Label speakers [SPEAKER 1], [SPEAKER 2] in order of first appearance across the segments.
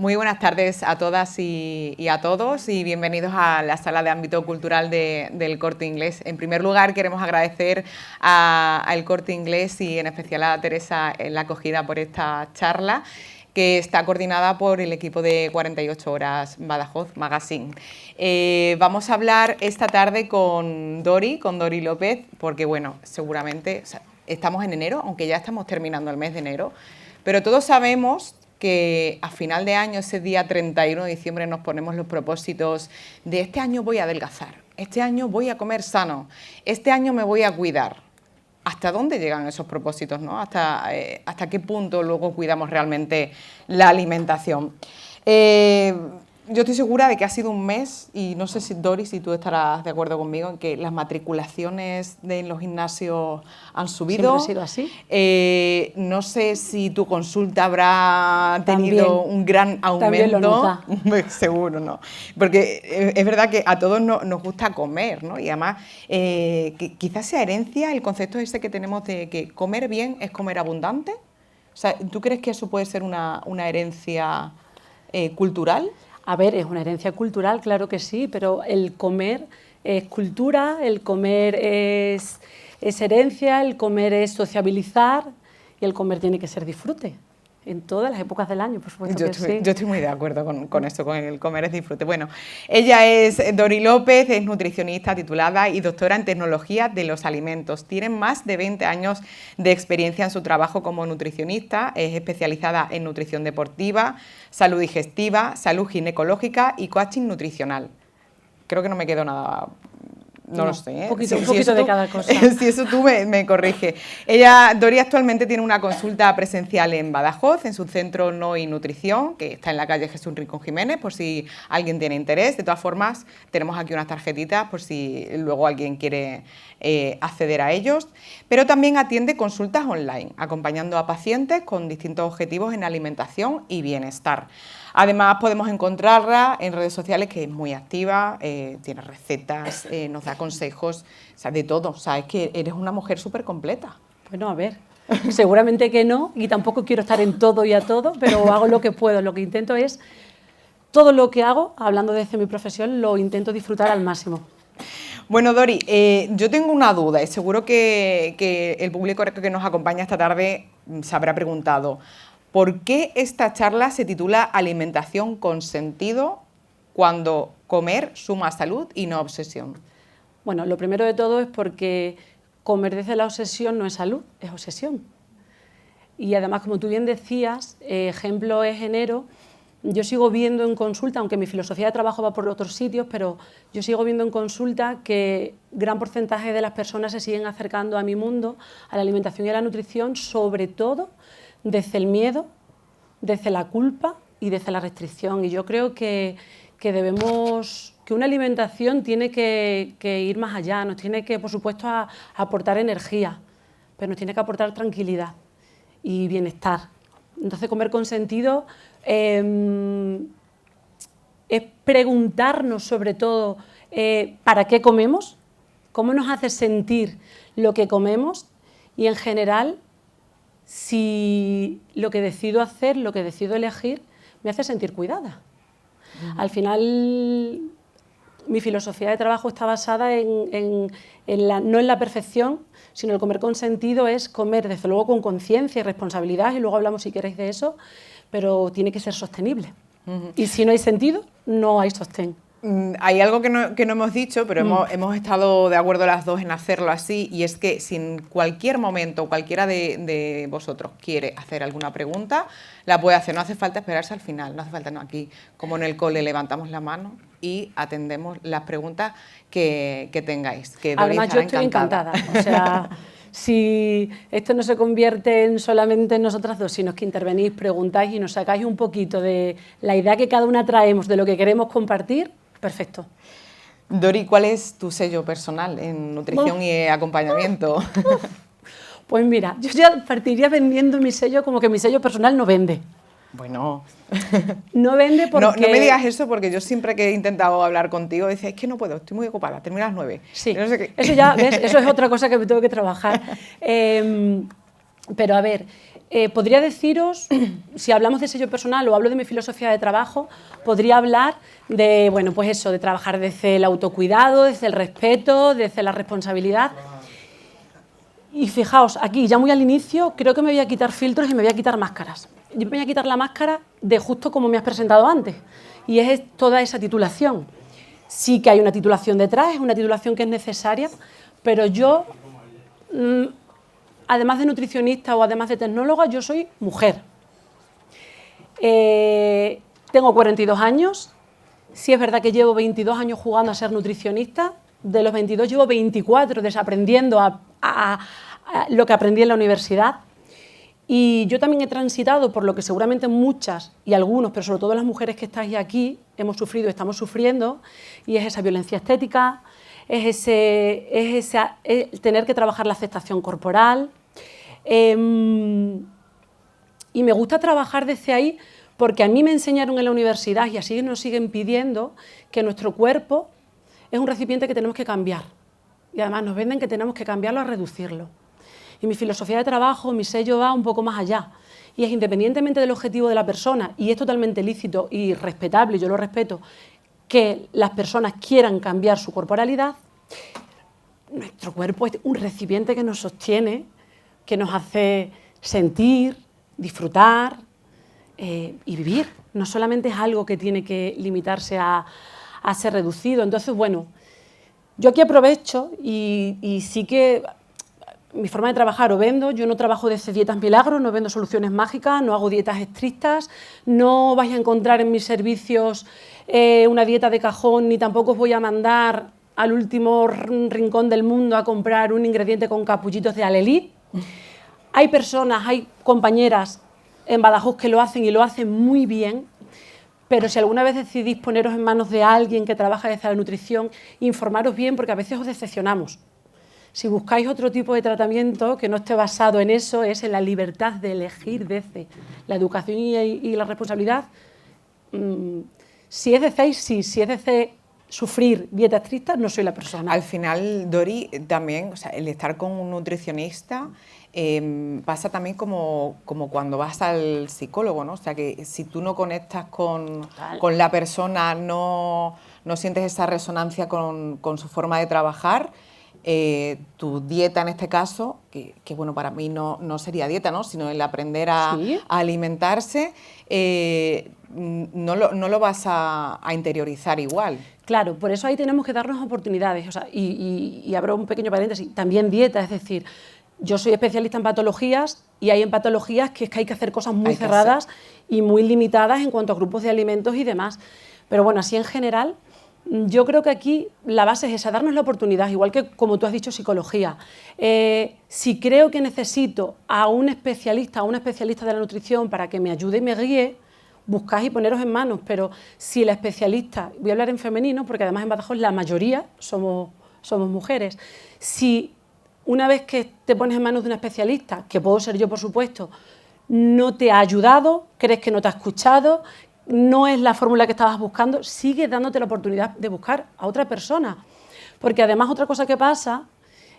[SPEAKER 1] Muy buenas tardes a todas y a todos y bienvenidos a la sala de ámbito cultural del Corte Inglés. En primer lugar, queremos agradecer al Corte Inglés y en especial a Teresa la acogida por esta charla, que está coordinada por el equipo de 48 Horas Badajoz Magazine. Vamos a hablar esta tarde con Dori López, porque bueno, seguramente estamos en enero, aunque ya estamos terminando el mes de enero, pero todos sabemos que a final de año, ese día 31 de diciembre, nos ponemos los propósitos de este año voy a adelgazar, este año voy a comer sano, este año me voy a cuidar. ¿Hasta dónde llegan esos propósitos, ¿no? ¿Hasta qué punto luego cuidamos realmente la alimentación? Yo estoy segura de que ha sido un mes, y no sé si, Dori, si tú estarás de acuerdo conmigo, en que las matriculaciones de los gimnasios han subido.
[SPEAKER 2] Siempre ha sido así.
[SPEAKER 1] No sé si tu consulta habrá tenido un gran aumento.
[SPEAKER 2] También lo nota.
[SPEAKER 1] Seguro, ¿no? Porque es verdad que a todos nos gusta comer, ¿no? Y además, quizás sea herencia el concepto ese que tenemos de que comer bien es comer abundante. O sea, ¿tú crees que eso puede ser una herencia cultural?
[SPEAKER 2] A ver, es una herencia cultural, claro que sí, pero el comer es cultura, el comer es herencia, el comer es sociabilizar y el comer tiene que ser disfrute. En todas las épocas del año, por supuesto sí.
[SPEAKER 1] Yo estoy muy de acuerdo con esto, con el comer es disfrute. Bueno, ella es Dori López, es nutricionista titulada y doctora en tecnología de los alimentos. Tiene más de 20 años de experiencia en su trabajo como nutricionista, es especializada en nutrición deportiva, salud digestiva, salud ginecológica y coaching nutricional. Creo que no me quedo nada... No lo sé, ¿eh?
[SPEAKER 2] Un poquito de cada cosa.
[SPEAKER 1] Si eso tú me corrige. Dori actualmente tiene una consulta presencial en Badajoz, en su centro NOI Nutrición, que está en la calle Jesús Rincón Jiménez, por si alguien tiene interés. De todas formas, tenemos aquí unas tarjetitas por si luego alguien quiere acceder a ellos. Pero también atiende consultas online, acompañando a pacientes con distintos objetivos en alimentación y bienestar. Además, podemos encontrarla en redes sociales, que es muy activa, tiene recetas, nos da consejos, o sea, de todo. O sea, es que eres una mujer súper completa.
[SPEAKER 2] Bueno, a ver, seguramente que no, y tampoco quiero estar en todo y a todo, pero hago lo que puedo. Lo que intento es, todo lo que hago, hablando desde mi profesión, lo intento disfrutar al máximo.
[SPEAKER 1] Bueno, Dori, yo tengo una duda y seguro que el público que nos acompaña esta tarde se habrá preguntado: ¿por qué esta charla se titula Alimentación con sentido cuando comer suma salud y no obsesión?
[SPEAKER 2] Bueno, lo primero de todo es porque comer desde la obsesión no es salud, es obsesión. Y además, como tú bien decías, ejemplo es enero. Yo sigo viendo en consulta, aunque mi filosofía de trabajo va por otros sitios, pero yo sigo viendo en consulta que gran porcentaje de las personas se siguen acercando a mi mundo, a la alimentación y a la nutrición, sobre todo desde el miedo, desde la culpa y desde la restricción. Y yo creo que una alimentación tiene que ir más allá, nos tiene que, por supuesto, aportar energía, pero nos tiene que aportar tranquilidad y bienestar. Entonces, comer con sentido es preguntarnos, sobre todo, ¿para qué comemos? ¿Cómo nos hace sentir lo que comemos? Y, en general, si lo que decido hacer, lo que decido elegir, me hace sentir cuidada. Al final, mi filosofía de trabajo está basada no en la perfección, sino el comer con sentido es comer, desde luego, con conciencia y responsabilidad, y luego hablamos, si queréis, de eso, pero tiene que ser sostenible. Y si no hay sentido, no hay sostén.
[SPEAKER 1] Hay algo que no hemos dicho, pero hemos estado de acuerdo las dos en hacerlo así, y es que si en cualquier momento cualquiera de vosotros quiere hacer alguna pregunta, la puede hacer. No hace falta esperarse al final, no hace falta, no, aquí como en el cole levantamos la mano y atendemos las preguntas que tengáis. Que Dori
[SPEAKER 2] además, yo estoy encantada. O sea, si esto no se convierte en solamente en nosotras dos, sino que intervenís, preguntáis y nos sacáis un poquito de la idea que cada una traemos de lo que queremos compartir, perfecto.
[SPEAKER 1] Dori, ¿cuál es tu sello personal en nutrición y acompañamiento?
[SPEAKER 2] Pues mira, yo ya partiría vendiendo mi sello como que mi sello personal no vende.
[SPEAKER 1] Bueno,
[SPEAKER 2] no vende porque...
[SPEAKER 1] No me digas eso, porque yo siempre que he intentado hablar contigo decía, es que no puedo, estoy muy ocupada, termino a las 9.
[SPEAKER 2] Sí,
[SPEAKER 1] no sé qué.
[SPEAKER 2] Eso ya, ¿ves? Eso es otra cosa que me tengo que trabajar. Pero a ver, Podría deciros, si hablamos de sello personal o hablo de mi filosofía de trabajo, podría hablar de, bueno, pues eso, de trabajar desde el autocuidado, desde el respeto, desde la responsabilidad. Y fijaos, aquí ya muy al inicio, creo que me voy a quitar filtros y me voy a quitar máscaras. Yo me voy a quitar la máscara de justo como me has presentado antes, y es toda esa titulación. Sí que hay una titulación detrás, es una titulación que es necesaria, pero yo, además de nutricionista o además de tecnóloga, yo soy mujer. Tengo 42 años, sí es verdad que llevo 22 años jugando a ser nutricionista, de los 22 llevo 24 desaprendiendo a lo que aprendí en la universidad. Y yo también he transitado por lo que seguramente muchas y algunos, pero sobre todo las mujeres que estáis aquí, hemos sufrido y estamos sufriendo, y es esa violencia estética, es tener que trabajar la aceptación corporal. Y me gusta trabajar desde ahí porque a mí me enseñaron en la universidad, y así nos siguen pidiendo, que nuestro cuerpo es un recipiente que tenemos que cambiar. Y además nos venden que tenemos que cambiarlo a reducirlo. Y mi filosofía de trabajo, mi sello va un poco más allá. Y es independientemente del objetivo de la persona, y es totalmente lícito y respetable, yo lo respeto, que las personas quieran cambiar su corporalidad. Nuestro cuerpo es un recipiente que nos sostiene, que nos hace sentir, disfrutar y vivir. No solamente es algo que tiene que limitarse a ser reducido. Entonces, bueno, yo aquí aprovecho y sí que mi forma de trabajar o vendo, yo no trabajo desde dietas milagros, no vendo soluciones mágicas, no hago dietas estrictas, no vais a encontrar en mis servicios una dieta de cajón, ni tampoco os voy a mandar al último rincón del mundo a comprar un ingrediente con capullitos de Alelit. Hay personas, hay compañeras en Badajoz que lo hacen y lo hacen muy bien, pero si alguna vez decidís poneros en manos de alguien que trabaja desde la nutrición, informaros bien porque a veces os decepcionamos. Si buscáis otro tipo de tratamiento que no esté basado en eso, es en la libertad de elegir desde la educación y la responsabilidad. Si es desde ahí, sí. Si es desde sufrir dieta estricta, no soy la persona.
[SPEAKER 1] Al final, Dori, también, o sea, el estar con un nutricionista pasa también como cuando vas al psicólogo, ¿no? O sea, que si tú no conectas con la persona, no sientes esa resonancia con su forma de trabajar, tu dieta en este caso, que bueno, para mí no sería dieta, ¿no? Sino el aprender a alimentarse, no lo vas a interiorizar igual.
[SPEAKER 2] Claro, por eso ahí tenemos que darnos oportunidades. O sea, y abro un pequeño paréntesis, también dieta, es decir, yo soy especialista en patologías y hay en patologías que es que hay que hacer cosas muy cerradas y muy limitadas en cuanto a grupos de alimentos y demás. Pero bueno, así en general, yo creo que aquí la base es esa, darnos la oportunidad, igual que como tú has dicho, psicología. Si creo que necesito a un especialista, de la nutrición para que me ayude y me guíe, buscáis y poneros en manos, pero si la especialista, voy a hablar en femenino, porque además en Badajoz la mayoría somos mujeres, si una vez que te pones en manos de una especialista, que puedo ser yo por supuesto, no te ha ayudado, crees que no te ha escuchado, no es la fórmula que estabas buscando, sigue dándote la oportunidad de buscar a otra persona. Porque además otra cosa que pasa,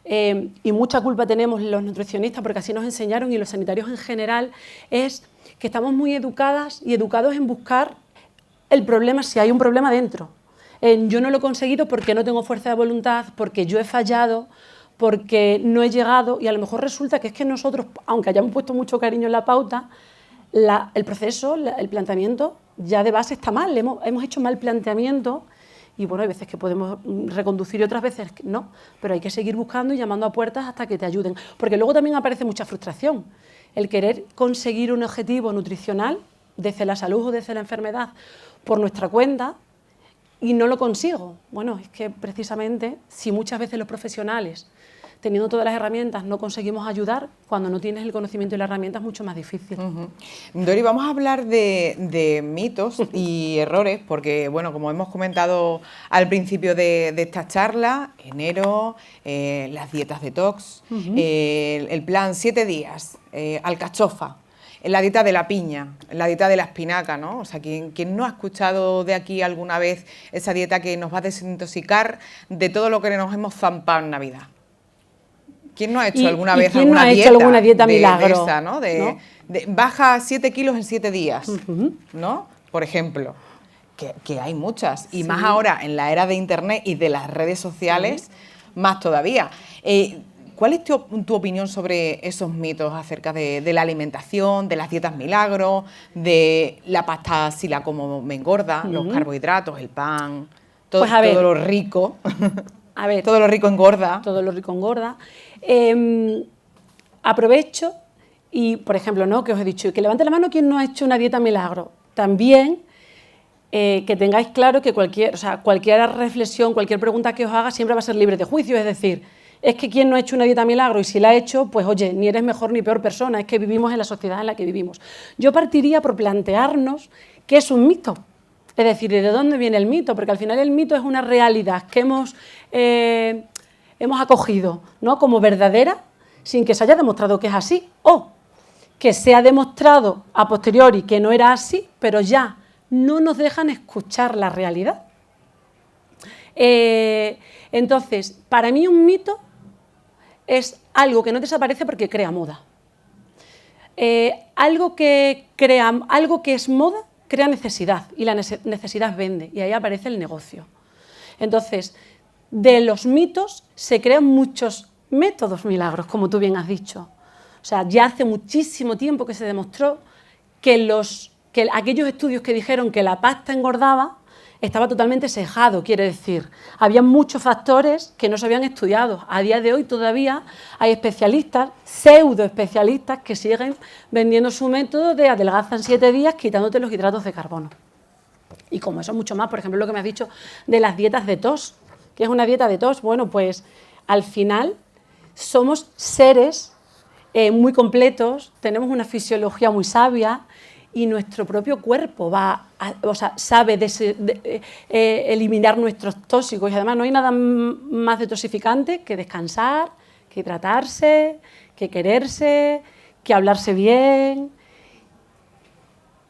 [SPEAKER 2] y mucha culpa tenemos los nutricionistas, porque así nos enseñaron, y los sanitarios en general, es que estamos muy educadas y educados en buscar el problema, si hay un problema dentro. Yo no lo he conseguido porque no tengo fuerza de voluntad, porque yo he fallado, porque no he llegado, y a lo mejor resulta que es que nosotros, aunque hayamos puesto mucho cariño en la pauta, el proceso, el planteamiento ya de base está mal, hemos hecho mal planteamiento, y bueno, hay veces que podemos reconducir y otras veces no, pero hay que seguir buscando y llamando a puertas hasta que te ayuden, porque luego también aparece mucha frustración, el querer conseguir un objetivo nutricional desde la salud o desde la enfermedad por nuestra cuenta y no lo consigo. Bueno, es que precisamente si muchas veces los profesionales, teniendo todas las herramientas, no conseguimos ayudar, cuando no tienes el conocimiento y la herramienta es mucho más difícil.
[SPEAKER 1] Dori, vamos a hablar de mitos y errores, porque, bueno, como hemos comentado al principio de esta charla, enero, las dietas detox, el plan 7 días, alcachofa, la dieta de la piña, la dieta de la espinaca, ¿no? O sea, ¿quién no ha escuchado de aquí alguna vez esa dieta que nos va a desintoxicar de todo lo que nos hemos zampado en Navidad? ¿Quién no ha hecho alguna vez
[SPEAKER 2] ¿quién no ha hecho alguna dieta milagro?
[SPEAKER 1] De esa, ¿no? Baja 7 kilos en 7 días, ¿no? Por ejemplo, que hay muchas. Y más ahora, en la era de Internet y de las redes sociales, más todavía. ¿Cuál es tu opinión sobre esos mitos acerca de la alimentación, de las dietas milagros, de la pasta si la como me engorda, los carbohidratos, el pan, todo lo rico?
[SPEAKER 2] A ver,
[SPEAKER 1] todo lo rico engorda.
[SPEAKER 2] Todo lo rico engorda. Aprovecho y, por ejemplo, ¿no?, que os he dicho, que levante la mano quien no ha hecho una dieta milagro. También que tengáis claro que cualquier reflexión, cualquier pregunta que os haga siempre va a ser libre de juicio, es decir, es que quien no ha hecho una dieta milagro y si la ha hecho, pues oye, ni eres mejor ni peor persona, es que vivimos en la sociedad en la que vivimos. Yo partiría por plantearnos qué es un mito. Es decir, ¿de dónde viene el mito? Porque al final el mito es una realidad que hemos acogido, ¿no?, como verdadera, sin que se haya demostrado que es así, o que se ha demostrado a posteriori que no era así, pero ya no nos dejan escuchar la realidad. Entonces, para mí un mito es algo que no desaparece porque crea moda. Algo que es moda crea necesidad y la necesidad vende y ahí aparece el negocio. Entonces, de los mitos se crean muchos métodos milagros, como tú bien has dicho. O sea, ya hace muchísimo tiempo que se demostró que aquellos estudios que dijeron que la pasta engordaba estaba totalmente sesgado, quiere decir, había muchos factores que no se habían estudiado. A día de hoy todavía hay especialistas, pseudoespecialistas, que siguen vendiendo su método de adelgaza en 7 días quitándote los hidratos de carbono. Y como eso mucho más, por ejemplo, lo que me has dicho de las dietas detox. ¿Qué es una dieta detox? Bueno, pues al final somos seres muy completos, tenemos una fisiología muy sabia y nuestro propio cuerpo sabe eliminar nuestros tóxicos. Y además no hay nada más detoxificante que descansar, que hidratarse, que quererse, que hablarse bien,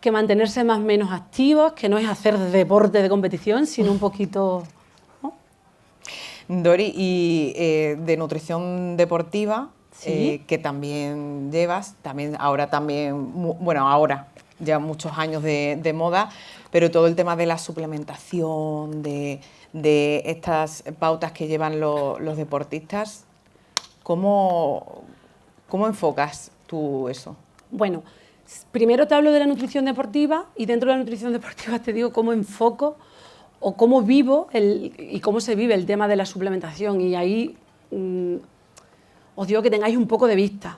[SPEAKER 2] que mantenerse más o menos activos, que no es hacer deporte de competición, sino un poquito, ¿no?
[SPEAKER 1] Dori, y de nutrición deportiva,
[SPEAKER 2] ¿sí?
[SPEAKER 1] Que también llevas, ahora lleva muchos años de moda, pero todo el tema de la suplementación, de estas pautas que llevan los deportistas, ¿cómo enfocas tú eso?
[SPEAKER 2] Bueno, primero te hablo de la nutrición deportiva y dentro de la nutrición deportiva te digo cómo enfoco o cómo vivo y cómo se vive el tema de la suplementación. Y ahí os digo que tengáis un poco de vista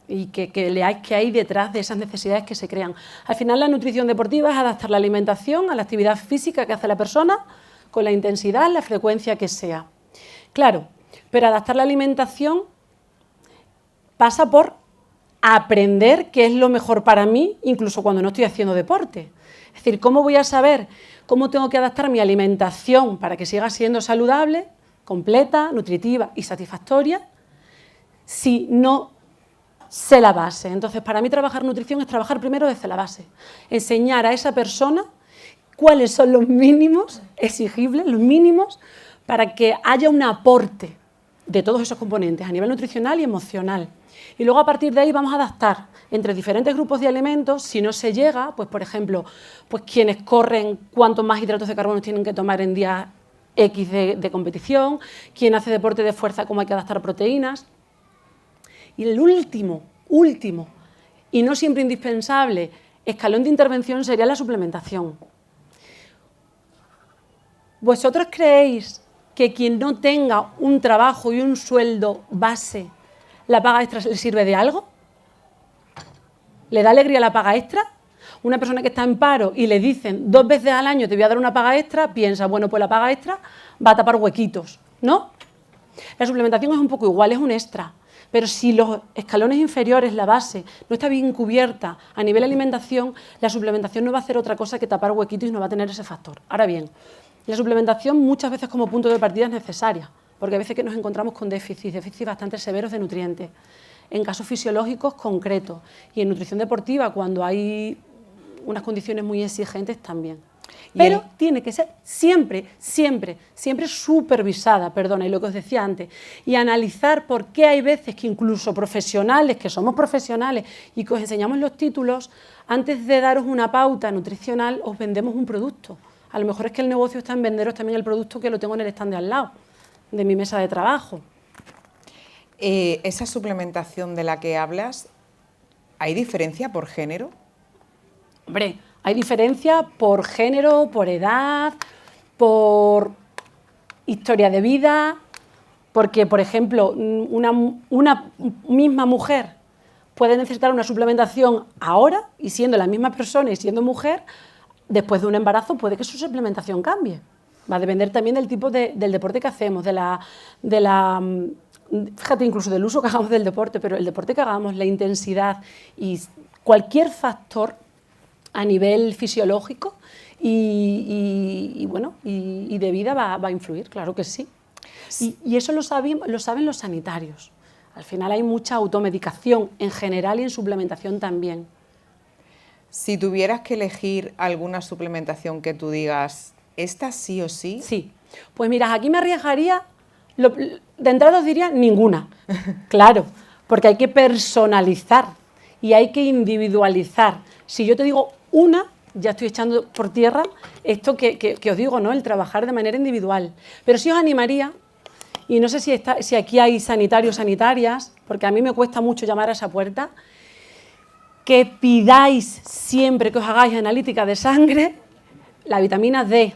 [SPEAKER 2] y que leáis qué hay detrás de esas necesidades que se crean. Al final la nutrición deportiva es adaptar la alimentación a la actividad física que hace la persona con la intensidad, la frecuencia que sea. Claro, pero adaptar la alimentación pasa por aprender qué es lo mejor para mí, incluso cuando no estoy haciendo deporte. Es decir, ¿cómo voy a saber cómo tengo que adaptar mi alimentación para que siga siendo saludable, completa, nutritiva y satisfactoria si no sé la base? Entonces, para mí trabajar nutrición es trabajar primero desde la base. Enseñar a esa persona cuáles son los mínimos exigibles, los mínimos, para que haya un aporte de todos esos componentes a nivel nutricional y emocional. Y luego a partir de ahí vamos a adaptar entre diferentes grupos de alimentos. Si no se llega, pues por ejemplo, pues quienes corren, cuántos más hidratos de carbono tienen que tomar en días X de competición, quien hace deporte de fuerza, cómo hay que adaptar proteínas. Y el último, y no siempre indispensable, escalón de intervención sería la suplementación. ¿Vosotros creéis que quien no tenga un trabajo y un sueldo base, la paga extra le sirve de algo? ¿Le da alegría la paga extra? Una persona que está en paro y le dicen 2 veces al año te voy a dar una paga extra, piensa, bueno, pues la paga extra va a tapar huequitos, ¿no? La suplementación es un poco igual, es un extra. Pero si los escalones inferiores, la base, no está bien cubierta a nivel alimentación, la suplementación no va a hacer otra cosa que tapar huequitos y no va a tener ese factor. Ahora bien, la suplementación muchas veces como punto de partida es necesaria, porque a veces que nos encontramos con déficits bastante severos de nutrientes, en casos fisiológicos concretos, y en nutrición deportiva, cuando hay unas condiciones muy exigentes también. Pero tiene que ser siempre, siempre, siempre supervisada, perdona, y lo que os decía antes, y analizar por qué hay veces que incluso profesionales, que somos profesionales y que os enseñamos los títulos, antes de daros una pauta nutricional, os vendemos un producto. A lo mejor es que el negocio está en venderos también el producto que lo tengo en el stand de al lado, de mi mesa de trabajo.
[SPEAKER 1] Esa suplementación de la que hablas, ¿hay diferencia por género?
[SPEAKER 2] Hombre, hay diferencia por género, por edad, por historia de vida, porque, por ejemplo, una misma mujer puede necesitar una suplementación ahora y siendo la misma persona y siendo mujer, después de un embarazo puede que su suplementación cambie. Va a depender también del tipo del deporte que hacemos, fíjate, incluso del uso que hagamos del deporte, pero el deporte que hagamos, la intensidad y cualquier factor a nivel fisiológico y de vida va a influir, claro que sí. Y eso lo saben los sanitarios. Al final hay mucha automedicación en general y en suplementación también.
[SPEAKER 1] Si tuvieras que elegir alguna suplementación que tú digas, ¿esta sí o sí?
[SPEAKER 2] Sí. Pues mira, aquí me arriesgaría, de entrada os diría ninguna. Claro, porque hay que personalizar y hay que individualizar. Si yo te digo una, ya estoy echando por tierra esto que os digo, ¿no? El trabajar de manera individual. Pero sí os animaría, y no sé si aquí hay sanitarios, sanitarias, porque a mí me cuesta mucho llamar a esa puerta, que pidáis siempre que os hagáis analítica de sangre la vitamina D.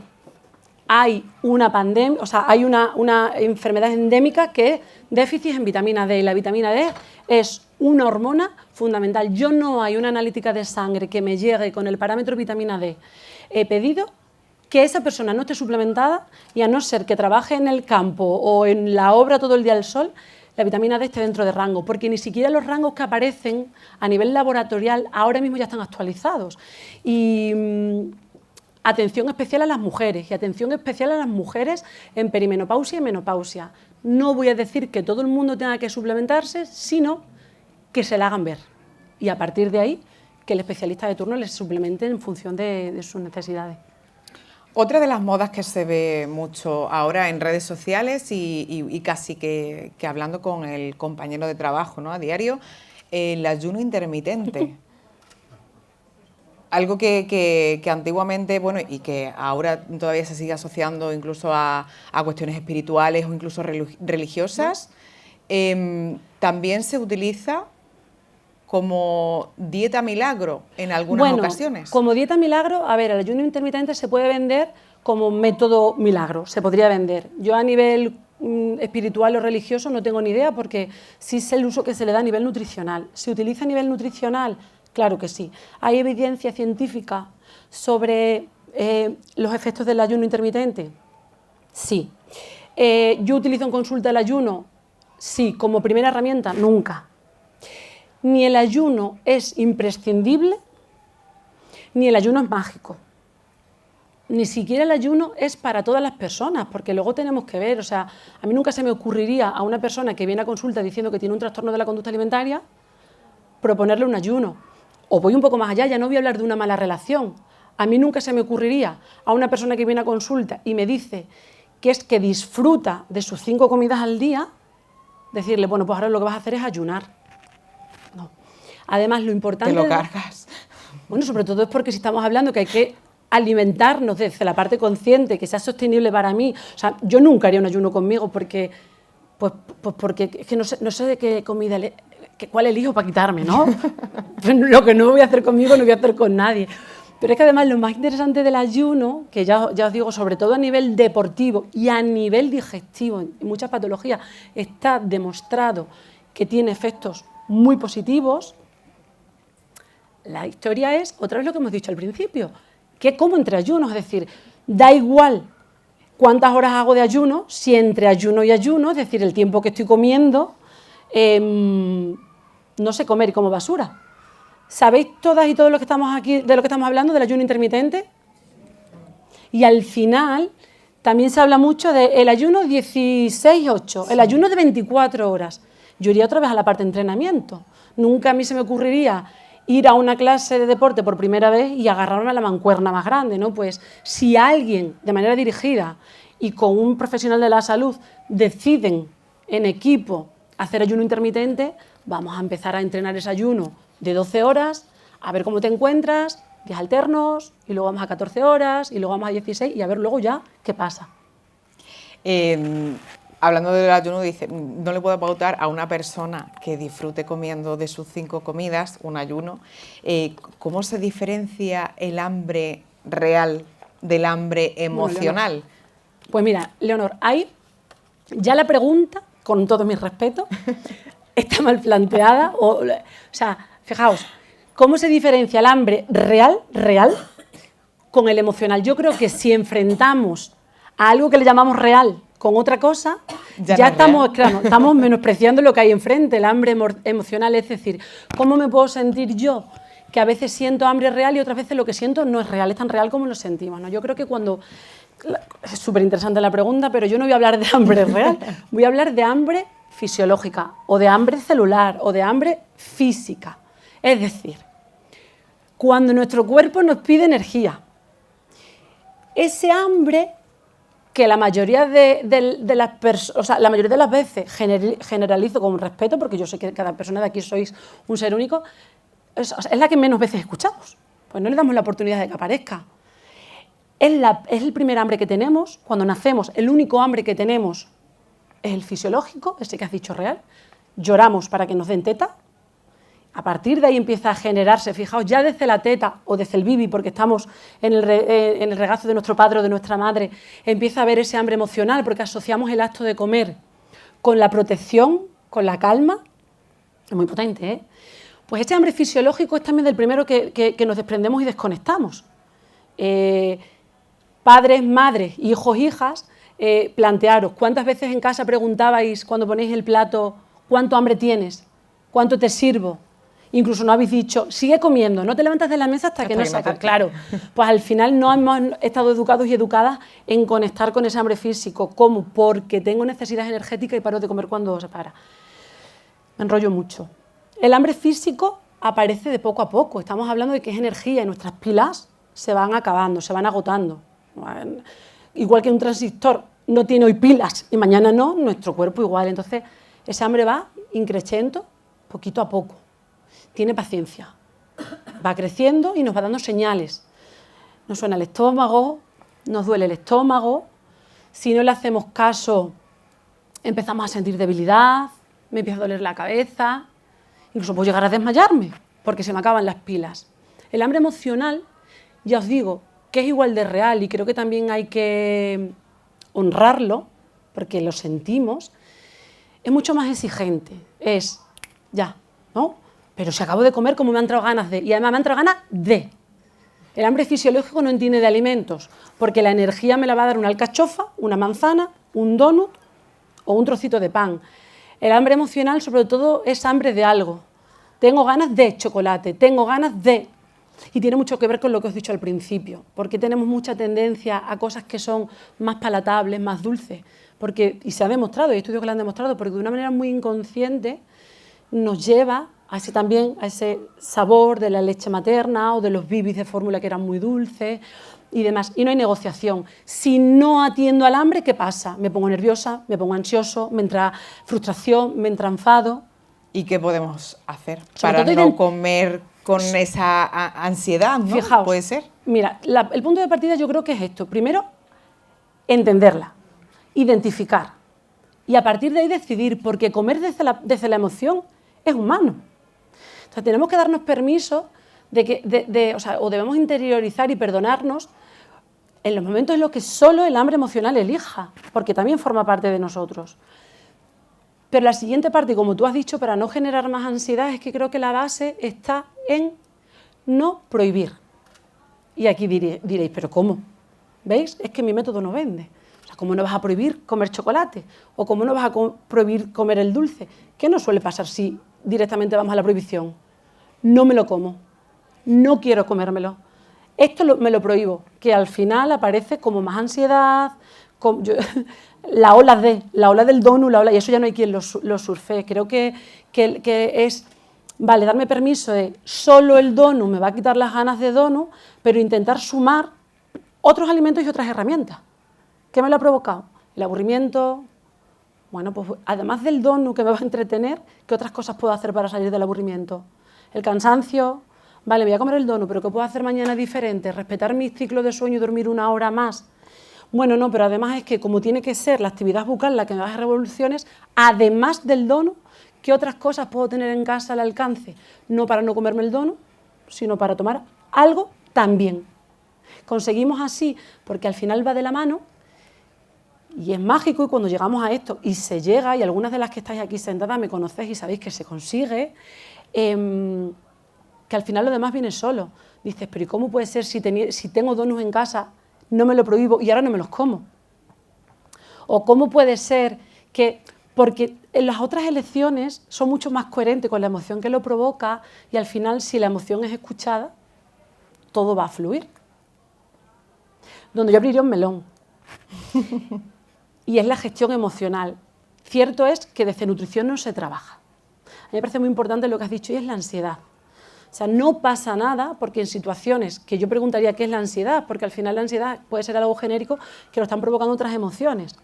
[SPEAKER 2] Hay una pandemia, o sea, hay una enfermedad endémica que es déficit en vitamina D. Y la vitamina D es una hormona fundamental. Yo no hay una analítica de sangre que me llegue con el parámetro vitamina D. He pedido que esa persona no esté suplementada y a no ser que trabaje en el campo o en la obra todo el día al sol, la vitamina D esté dentro de rango, porque ni siquiera los rangos que aparecen a nivel laboratorial ahora mismo ya están actualizados. Y atención especial a las mujeres y atención especial a las mujeres en perimenopausia y menopausia. No voy a decir que todo el mundo tenga que suplementarse, sino que se la hagan ver. Y a partir de ahí, que el especialista de turno les suplemente en función de sus necesidades.
[SPEAKER 1] Otra de las modas que se ve mucho ahora en redes sociales y casi que hablando con el compañero de trabajo, ¿no? A diario, el ayuno intermitente. Algo que antiguamente, bueno, y que ahora todavía se sigue asociando incluso a cuestiones espirituales o incluso religiosas, también se utiliza como dieta milagro en algunas ocasiones.
[SPEAKER 2] Como dieta milagro, a ver, el ayuno intermitente se puede vender como método milagro, se podría vender. Yo a nivel espiritual o religioso no tengo ni idea porque sí sé el uso que se le da a nivel nutricional. ¿Se utiliza a nivel nutricional? Claro que sí. ¿Hay evidencia científica sobre los efectos del ayuno intermitente? Sí. ¿Yo utilizo en consulta el ayuno? Sí. ¿Como primera herramienta? Nunca. Ni el ayuno es imprescindible, ni el ayuno es mágico. Ni siquiera el ayuno es para todas las personas, porque luego tenemos que ver, o sea, a mí nunca se me ocurriría a una persona que viene a consulta diciendo que tiene un trastorno de la conducta alimentaria, proponerle un ayuno. O voy un poco más allá, ya no voy a hablar de una mala relación. A mí nunca se me ocurriría a una persona que viene a consulta y me dice que es que disfruta de sus 5 comidas al día, decirle, bueno, pues ahora lo que vas a hacer es ayunar. No. Además, lo importante...
[SPEAKER 1] Te lo cargas.
[SPEAKER 2] Bueno, sobre todo es porque si estamos hablando que hay que alimentarnos desde la parte consciente, que sea sostenible para mí. O sea, yo nunca haría un ayuno conmigo porque, pues porque es que no sé de qué comida, cuál elijo para quitarme, ¿no? Lo que no voy a hacer conmigo no voy a hacer con nadie. Pero es que además lo más interesante del ayuno, que ya os digo, sobre todo a nivel deportivo y a nivel digestivo, en muchas patologías, está demostrado que tiene efectos muy positivos. La historia es, otra vez lo que hemos dicho al principio, que como entre ayunos, es decir, da igual cuántas horas hago de ayuno, si entre ayuno y ayuno, es decir, el tiempo que estoy comiendo, no sé comer y como basura. ¿Sabéis todas y todos los que estamos aquí de lo que estamos hablando, del ayuno intermitente? Y al final también se habla mucho del ayuno 16-8, el ayuno de 24 horas. Yo iría otra vez a la parte de entrenamiento. Nunca a mí se me ocurriría ir a una clase de deporte por primera vez y agarrarme a la mancuerna más grande, ¿no? Pues si alguien, de manera dirigida y con un profesional de la salud, deciden en equipo hacer ayuno intermitente, vamos a empezar a entrenar ese ayuno de 12 horas, a ver cómo te encuentras, días alternos, y luego vamos a 14 horas, y luego vamos a 16, y a ver luego ya qué pasa.
[SPEAKER 1] Hablando del ayuno, dice, no le puedo pautar a una persona que disfrute comiendo de sus 5 comidas, un ayuno. ¿Cómo se diferencia el hambre real del hambre emocional?
[SPEAKER 2] Bueno, pues mira, Leonor, ahí ya la pregunta, con todo mi respeto, está mal planteada. O sea, fijaos, ¿cómo se diferencia el hambre real con el emocional? Yo creo que si enfrentamos a algo que le llamamos real con otra cosa, ya estamos, claro, estamos menospreciando lo que hay enfrente, el hambre emocional. Es decir, ¿cómo me puedo sentir yo? Que a veces siento hambre real y otras veces lo que siento no es real, es tan real como lo sentimos, ¿no? Yo creo que cuando... Es súper interesante la pregunta, pero yo no voy a hablar de hambre real, voy a hablar de hambre fisiológica, o de hambre celular, o de hambre física. Es decir, cuando nuestro cuerpo nos pide energía, ese hambre que la mayoría de las personas, o sea, la mayoría de las veces generalizo con respeto, porque yo sé que cada persona de aquí sois un ser único, es la que menos veces escuchamos, pues no le damos la oportunidad de que aparezca. Es el primer hambre que tenemos, cuando nacemos, el único hambre que tenemos es el fisiológico, ese que has dicho real, lloramos para que nos den teta, a partir de ahí empieza a generarse, fijaos, ya desde la teta o desde el bibi, porque estamos en el regazo de nuestro padre o de nuestra madre, empieza a haber ese hambre emocional, porque asociamos el acto de comer con la protección, con la calma, es muy potente, ¿eh? Pues este hambre fisiológico es también del primero que nos desprendemos y desconectamos. Padres, madres, hijos, hijas, plantearos, ¿cuántas veces en casa preguntabais cuando ponéis el plato, ¿cuánto hambre tienes? ¿Cuánto te sirvo? Incluso no habéis dicho, sigue comiendo, no te levantas de la mesa hasta que no sacas. Claro, pues al final no hemos estado educados y educadas en conectar con ese hambre físico. ¿Cómo? Porque tengo necesidad energética y paro de comer cuando se para. Me enrollo mucho. El hambre físico aparece de poco a poco. Estamos hablando de que es energía y nuestras pilas se van acabando, se van agotando. Igual que un transistor no tiene hoy pilas y mañana no, nuestro cuerpo igual. Entonces, ese hambre va increciendo poquito a poco. Tiene paciencia. Va creciendo y nos va dando señales. Nos suena el estómago, nos duele el estómago. Si no le hacemos caso, empezamos a sentir debilidad, me empieza a doler la cabeza, incluso puedo llegar a desmayarme porque se me acaban las pilas. El hambre emocional, ya os digo, que es igual de real y creo que también hay que honrarlo porque lo sentimos, es mucho más exigente. Es, ya, ¿no? Pero si acabo de comer, como me han entrado ganas de... Y además me han entrado ganas de... El hambre fisiológico no entiende de alimentos, porque la energía me la va a dar una alcachofa, una manzana, un donut o un trocito de pan. El hambre emocional, sobre todo, es hambre de algo. Tengo ganas de chocolate, tengo ganas de... Y tiene mucho que ver con lo que os he dicho al principio, porque tenemos mucha tendencia a cosas que son más palatables, más dulces, porque, y se ha demostrado, hay estudios que lo han demostrado, porque de una manera muy inconsciente nos lleva a ese sabor de la leche materna o de los bibis de fórmula que eran muy dulces y demás. Y no hay negociación. Si no atiendo al hambre, ¿qué pasa? Me pongo nerviosa, me pongo ansioso, me entra frustración, me entra enfado.
[SPEAKER 1] ¿Y qué podemos hacer para no comer con esa ansiedad, ¿no?
[SPEAKER 2] Fijaos,
[SPEAKER 1] ¿Puede ser?
[SPEAKER 2] Mira, el punto de partida yo creo que es esto. Primero, entenderla, identificar y a partir de ahí decidir, porque comer desde la emoción es humano. Entonces tenemos que darnos permiso o debemos interiorizar y perdonarnos en los momentos en los que solo el hambre emocional elija, porque también forma parte de nosotros. Pero la siguiente parte, como tú has dicho, para no generar más ansiedad, es que creo que la base está en no prohibir. Y aquí diréis, ¿pero cómo? ¿Veis? Es que mi método no vende. O sea, ¿cómo no vas a prohibir comer chocolate? ¿O cómo no vas a prohibir comer el dulce? ¿Qué nos suele pasar si directamente vamos a la prohibición? No me lo como, no quiero comérmelo. Esto me lo prohíbo, que al final aparece como más ansiedad, la ola del donut, y eso ya no hay quien lo surfee. Creo que es Vale, darme permiso de solo el donut me va a quitar las ganas de donut, pero intentar sumar otros alimentos y otras herramientas. ¿Qué me lo ha provocado? El aburrimiento. Bueno, pues además del donut que me va a entretener, ¿qué otras cosas puedo hacer para salir del aburrimiento? El cansancio. Vale, voy a comer el donut, pero ¿qué puedo hacer mañana diferente? Respetar mi ciclo de sueño y dormir 1 hora más. Bueno, no, pero además es que como tiene que ser la actividad bucal la que me baje revoluciones, además del donut, ¿qué otras cosas puedo tener en casa al alcance? No para no comerme el donut, sino para tomar algo también. Conseguimos así, porque al final va de la mano, y es mágico, y cuando llegamos a esto, y se llega, y algunas de las que estáis aquí sentadas me conocéis y sabéis que se consigue, que al final lo demás viene solo. Dices, pero ¿y cómo puede ser si tengo donuts en casa, no me lo prohíbo y ahora no me los como? ¿O cómo puede ser que, porque en las otras elecciones son mucho más coherentes con la emoción que lo provoca y al final si la emoción es escuchada, todo va a fluir? Donde yo abriría un melón. Y es la gestión emocional. Cierto es que desde nutrición no se trabaja. A mí me parece muy importante lo que has dicho y es la ansiedad. O sea, no pasa nada porque en situaciones que yo preguntaría qué es la ansiedad, porque al final la ansiedad puede ser algo genérico que lo están provocando otras emociones,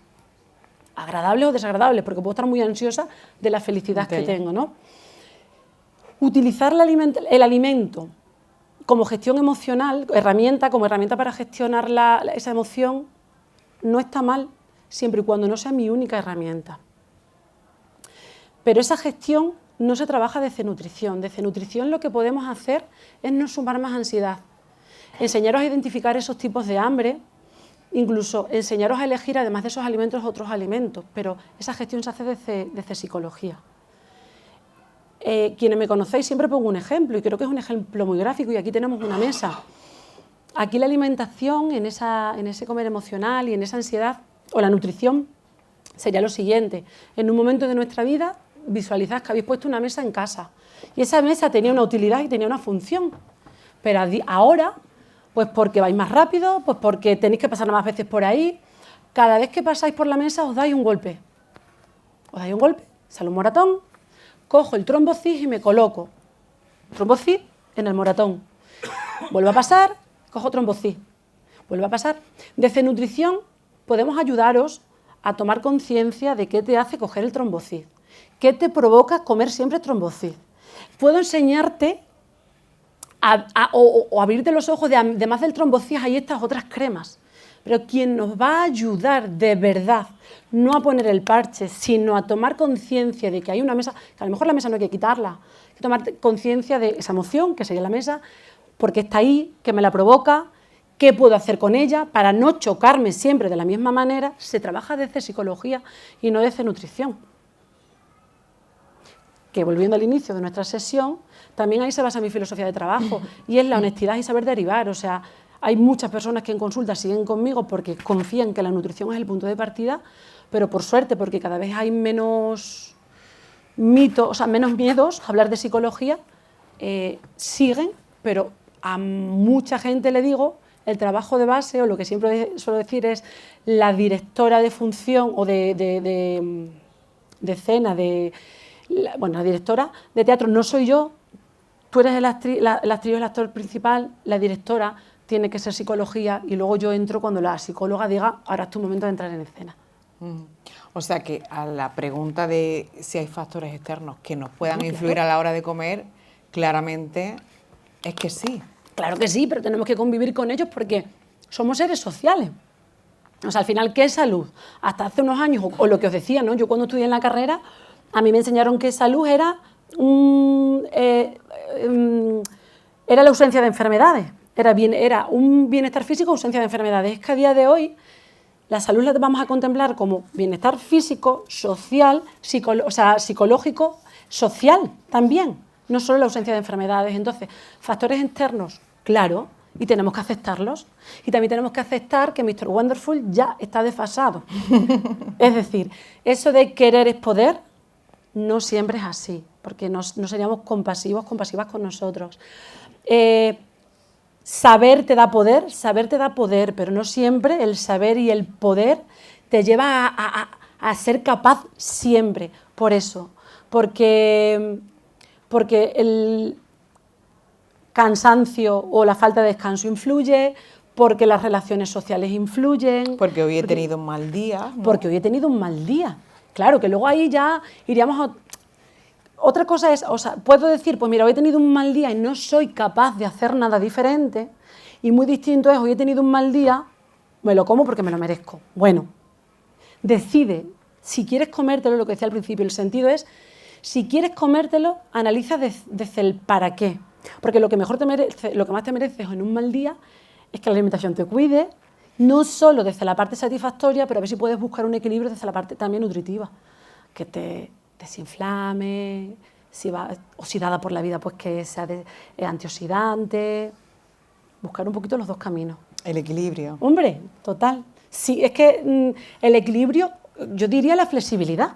[SPEAKER 2] agradables o desagradables, porque puedo estar muy ansiosa de la felicidad que tengo, ¿no? Utilizar el alimento como gestión emocional, como herramienta para gestionar esa emoción, no está mal, siempre y cuando no sea mi única herramienta. Pero esa gestión no se trabaja desde nutrición. Desde nutrición lo que podemos hacer es no sumar más ansiedad. Enseñaros a identificar esos tipos de hambre, incluso enseñaros a elegir, además de esos alimentos, otros alimentos. Pero esa gestión se hace desde psicología. Quienes me conocéis siempre pongo un ejemplo, y creo que es un ejemplo muy gráfico, y aquí tenemos una mesa. Aquí la alimentación, en ese comer emocional y en esa ansiedad, o la nutrición, sería lo siguiente. En un momento de nuestra vida, visualizad que habéis puesto una mesa en casa y esa mesa tenía una utilidad y tenía una función, pero ahora, pues porque vais más rápido, pues porque tenéis que pasar más veces por ahí, cada vez que pasáis por la mesa os dais un golpe, sale un moratón, cojo el trombocis y me coloco, trombocis en el moratón, vuelvo a pasar, cojo trombocis, vuelvo a pasar. Desde nutrición podemos ayudaros a tomar conciencia de qué te hace coger el trombocid, qué te provoca comer siempre trombocid. Puedo enseñarte o abrirte los ojos, además del trombocid hay estas otras cremas, pero quien nos va a ayudar de verdad, no a poner el parche, sino a tomar conciencia de que hay una mesa, que a lo mejor la mesa no hay que quitarla, hay que tomar conciencia de esa emoción, que sería la mesa, porque está ahí, que me la provoca, qué puedo hacer con ella para no chocarme siempre de la misma manera. Se trabaja desde psicología y no desde nutrición. Que volviendo al inicio de nuestra sesión, también ahí se basa mi filosofía de trabajo y es la honestidad y saber derivar. O sea, hay muchas personas que en consulta siguen conmigo porque confían que la nutrición es el punto de partida, pero por suerte, porque cada vez hay menos mitos, o sea, menos miedos a hablar de psicología, siguen, pero a mucha gente le digo, el trabajo de base, o lo que siempre suelo decir es la directora de función o de escena, la directora de teatro no soy yo, tú eres la actriz o el actor principal, la directora tiene que ser psicología y luego yo entro cuando la psicóloga diga, ahora es tu momento de entrar en escena.
[SPEAKER 1] O sea que a la pregunta de si hay factores externos que nos puedan influir a la hora de comer, claramente es que sí.
[SPEAKER 2] Claro que sí, pero tenemos que convivir con ellos porque somos seres sociales. O sea, al final, ¿qué es salud? Hasta hace unos años, o lo que os decía, ¿no? Yo cuando estudié en la carrera, a mí me enseñaron que salud era la ausencia de enfermedades. Era un bienestar físico, ausencia de enfermedades. Es que a día de hoy la salud la vamos a contemplar como bienestar físico, social, psicológico, social también, no solo la ausencia de enfermedades. Entonces, factores externos, claro, y tenemos que aceptarlos. Y también tenemos que aceptar que Mr. Wonderful ya está desfasado. Es decir, eso de querer es poder no siempre es así, porque no seríamos compasivas con nosotros. Saber te da poder, pero no siempre el saber y el poder te lleva a ser capaz siempre. Por eso, porque porque el cansancio o la falta de descanso influye, porque las relaciones sociales influyen.
[SPEAKER 1] Porque hoy he tenido un mal día, ¿no?
[SPEAKER 2] Porque hoy he tenido un mal día. Claro, que luego ahí ya iríamos a... Otra cosa es, o sea, puedo decir, pues mira, hoy he tenido un mal día y no soy capaz de hacer nada diferente, y muy distinto es, hoy he tenido un mal día, me lo como porque me lo merezco. Bueno, decide, si quieres comértelo, lo que decía al principio, el sentido es, si quieres comértelo, analiza desde el para qué. Porque lo que más te mereces en un mal día es que la alimentación te cuide, no solo desde la parte satisfactoria, pero a ver si puedes buscar un equilibrio desde la parte también nutritiva, que te desinflame, si va oxidada por la vida, pues que sea antioxidante, buscar un poquito los dos caminos.
[SPEAKER 1] El equilibrio.
[SPEAKER 2] Hombre, total. Sí, es que el equilibrio, yo diría la flexibilidad.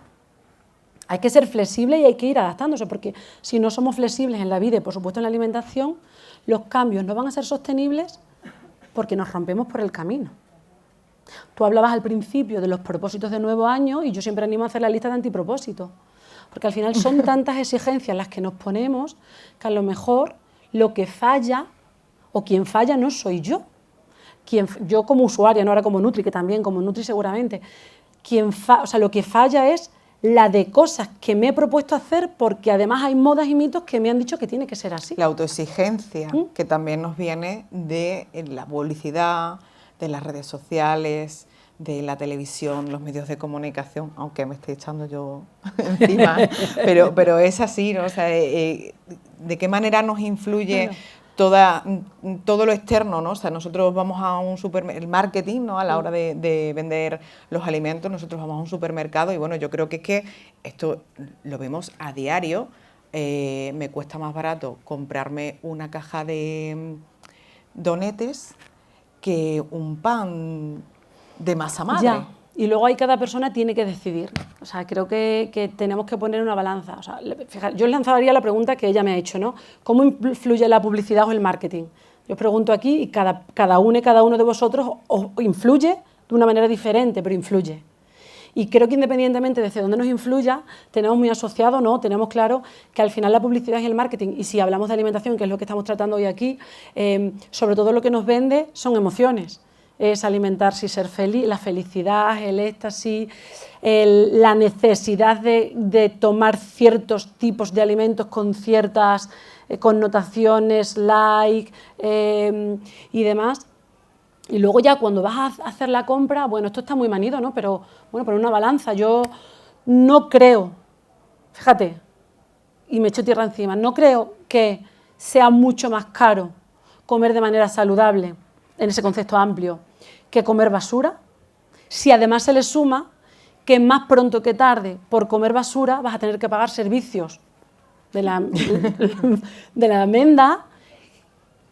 [SPEAKER 2] Hay que ser flexible y hay que ir adaptándose, porque si no somos flexibles en la vida y por supuesto en la alimentación, los cambios no van a ser sostenibles porque nos rompemos por el camino. Tú hablabas al principio de los propósitos de nuevo año y yo siempre animo a hacer la lista de antipropósitos, porque al final son tantas exigencias las que nos ponemos que a lo mejor lo que falla o quien falla no soy yo. Yo como usuaria, no ahora como Nutri, que también como Nutri seguramente, o sea, lo que falla es la de cosas que me he propuesto hacer porque además hay modas y mitos que me han dicho que tiene que ser así.
[SPEAKER 1] La autoexigencia, que también nos viene de la publicidad, de las redes sociales, de la televisión, los medios de comunicación, aunque me estoy echando yo encima, pero es así, ¿no? O sea, ¿de qué manera nos influye todo lo externo, ¿no? O sea, nosotros vamos a un supermercado, el marketing, ¿no? A la hora de vender los alimentos, nosotros vamos a un supermercado y bueno, yo creo que es que esto lo vemos a diario. Me cuesta más barato comprarme una caja de donetes que un pan de masa madre.
[SPEAKER 2] Ya. Y luego ahí cada persona tiene que decidir. O sea, creo que tenemos que poner una balanza. O sea, fíjate, yo lanzaría la pregunta que ella me ha hecho, ¿no? ¿Cómo influye la publicidad o el marketing? Yo os pregunto aquí y cada uno de vosotros os influye de una manera diferente, pero influye. Y creo que independientemente de dónde nos influya, tenemos muy asociado, ¿no? Tenemos claro que al final la publicidad y el marketing, y si hablamos de alimentación, que es lo que estamos tratando hoy aquí, sobre todo lo que nos vende son emociones. Es alimentarse y ser feliz, la felicidad, el éxtasis, la necesidad de tomar ciertos tipos de alimentos con ciertas connotaciones, y demás. Y luego ya cuando vas a hacer la compra, bueno, esto está muy manido, ¿no? Pero bueno, por una balanza, yo no creo, fíjate, y me echo tierra encima, no creo que sea mucho más caro comer de manera saludable, en ese concepto amplio, que comer basura, si además se le suma que más pronto que tarde, por comer basura, vas a tener que pagar servicios de la amenda,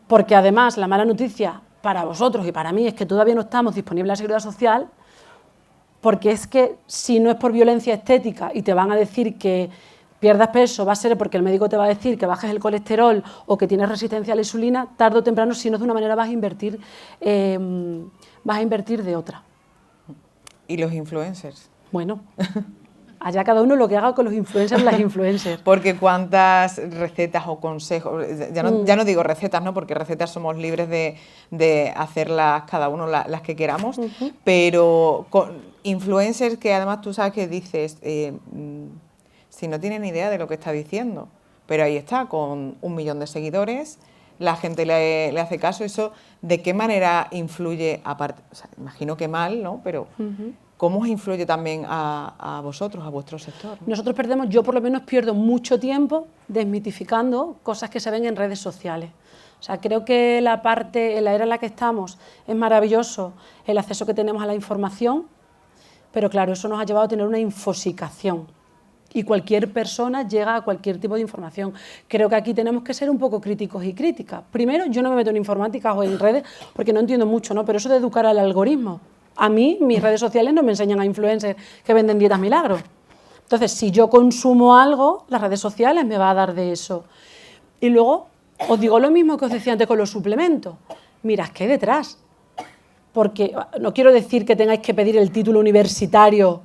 [SPEAKER 2] porque además la mala noticia para vosotros y para mí es que todavía no estamos disponibles a la Seguridad Social, porque es que si no es por violencia estética y te van a decir que pierdas peso, va a ser porque el médico te va a decir que bajes el colesterol o que tienes resistencia a la insulina, tarde o temprano, si no es de una manera, vas a invertir de otra.
[SPEAKER 1] ¿Y los influencers?
[SPEAKER 2] Bueno, allá cada uno lo que haga con los influencers, las influencers.
[SPEAKER 1] Porque cuántas recetas o consejos, ya no digo recetas, ¿no? Porque recetas somos libres de hacerlas cada uno las que queramos, pero con influencers que además tú sabes que dices, si no tienen idea de lo que está diciendo, pero ahí está, con 1 millón de seguidores, la gente le hace caso. ¿Eso de qué manera influye, aparte, o sea, imagino que mal, ¿no? Pero ¿cómo os influye también a vosotros, a vuestro sector, ¿no?
[SPEAKER 2] Nosotros yo por lo menos pierdo mucho tiempo desmitificando cosas que se ven en redes sociales. O sea, creo que en la era en la que estamos es maravilloso el acceso que tenemos a la información, pero claro, eso nos ha llevado a tener una infosicación. Y cualquier persona llega a cualquier tipo de información. Creo que aquí tenemos que ser un poco críticos y críticas. Primero, yo no me meto en informática o en redes porque no entiendo mucho, ¿no? Pero eso de educar al algoritmo. A mí, mis redes sociales no me enseñan a influencers que venden dietas milagros. Entonces, si yo consumo algo, las redes sociales me va a dar de eso. Y luego, os digo lo mismo que os decía antes con los suplementos. Mirad qué hay detrás. Porque no quiero decir que tengáis que pedir el título universitario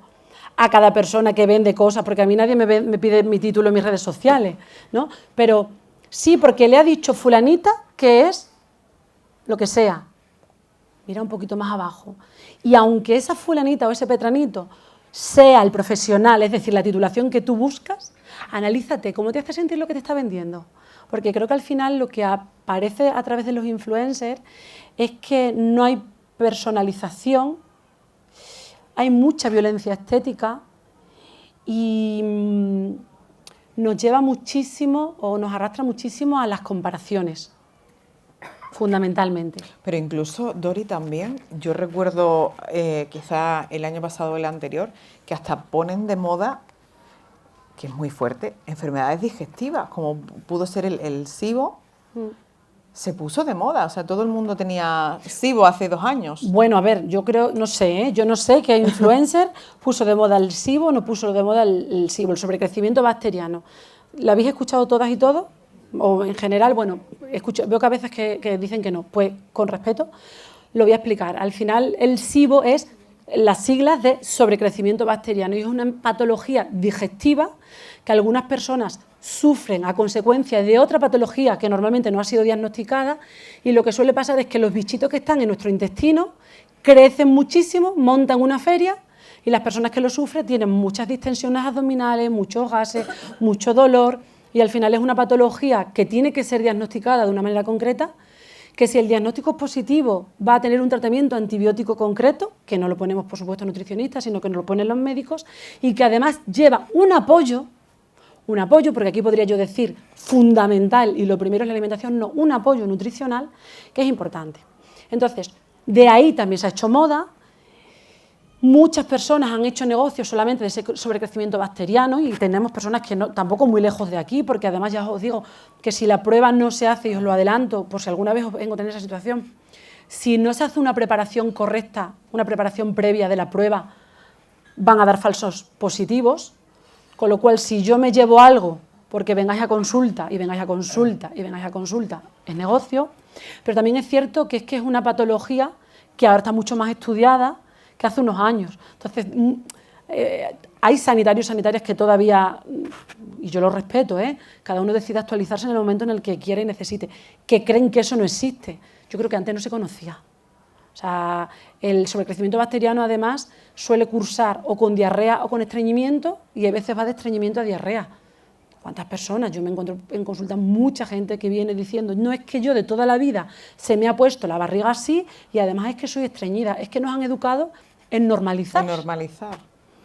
[SPEAKER 2] a cada persona que vende cosas, porque a mí nadie me pide mi título en mis redes sociales, ¿no? Pero sí, porque le ha dicho fulanita que es lo que sea. Mira un poquito más abajo. Y aunque esa fulanita o ese petranito sea el profesional, es decir, la titulación que tú buscas, analízate cómo te hace sentir lo que te está vendiendo. Porque creo que al final lo que aparece a través de los influencers es que no hay personalización, hay mucha violencia estética y nos lleva muchísimo o nos arrastra muchísimo a las comparaciones, fundamentalmente.
[SPEAKER 1] Pero incluso, Dori, también, yo recuerdo quizá el año pasado o el anterior, que hasta ponen de moda, que es muy fuerte, enfermedades digestivas, como pudo ser el SIBO, se puso de moda, o sea, todo el mundo tenía SIBO hace 2 años.
[SPEAKER 2] Bueno, a ver, yo creo, no sé, yo no sé qué influencer puso de moda el SIBO o no puso de moda el SIBO, el sobrecrecimiento bacteriano. ¿Lo habéis escuchado todas y todos? O en general, bueno, veo que a veces que dicen que no. Pues con respeto lo voy a explicar. Al final el SIBO es las siglas de sobrecrecimiento bacteriano y es una patología digestiva que algunas personas sufren a consecuencia de otra patología que normalmente no ha sido diagnosticada, y lo que suele pasar es que los bichitos que están en nuestro intestino crecen muchísimo, montan una feria y las personas que lo sufren tienen muchas distensiones abdominales, muchos gases, mucho dolor, y al final es una patología que tiene que ser diagnosticada de una manera concreta, que si el diagnóstico es positivo va a tener un tratamiento antibiótico concreto, que no lo ponemos por supuesto nutricionistas, sino que nos lo ponen los médicos, y que además lleva un apoyo, porque aquí podría yo decir fundamental, y lo primero es la alimentación, no, un apoyo nutricional, que es importante. Entonces, de ahí también se ha hecho moda. Muchas personas han hecho negocios solamente de ese sobrecrecimiento bacteriano y tenemos personas que no, tampoco muy lejos de aquí, porque además ya os digo que si la prueba no se hace, y os lo adelanto, por si alguna vez os vengo a tener esa situación, si no se hace una preparación correcta, una preparación previa de la prueba, van a dar falsos positivos, con lo cual si yo me llevo algo porque vengáis a consulta y vengáis a consulta y vengáis a consulta, es negocio, pero también es cierto que es una patología que ahora está mucho más estudiada que hace unos años. Entonces, hay sanitarios, sanitarias que todavía, y yo lo respeto, cada uno decide actualizarse en el momento en el que quiere y necesite, que creen que eso no existe. Yo creo que antes no se conocía. O sea, el sobrecrecimiento bacteriano además suele cursar o con diarrea o con estreñimiento, y a veces va de estreñimiento a diarrea. ¿Cuántas personas? Yo me encuentro en consulta mucha gente que viene diciendo, no es que yo de toda la vida se me ha puesto la barriga así y además es que soy estreñida, es que nos han educado en normalizar.
[SPEAKER 1] En normalizar.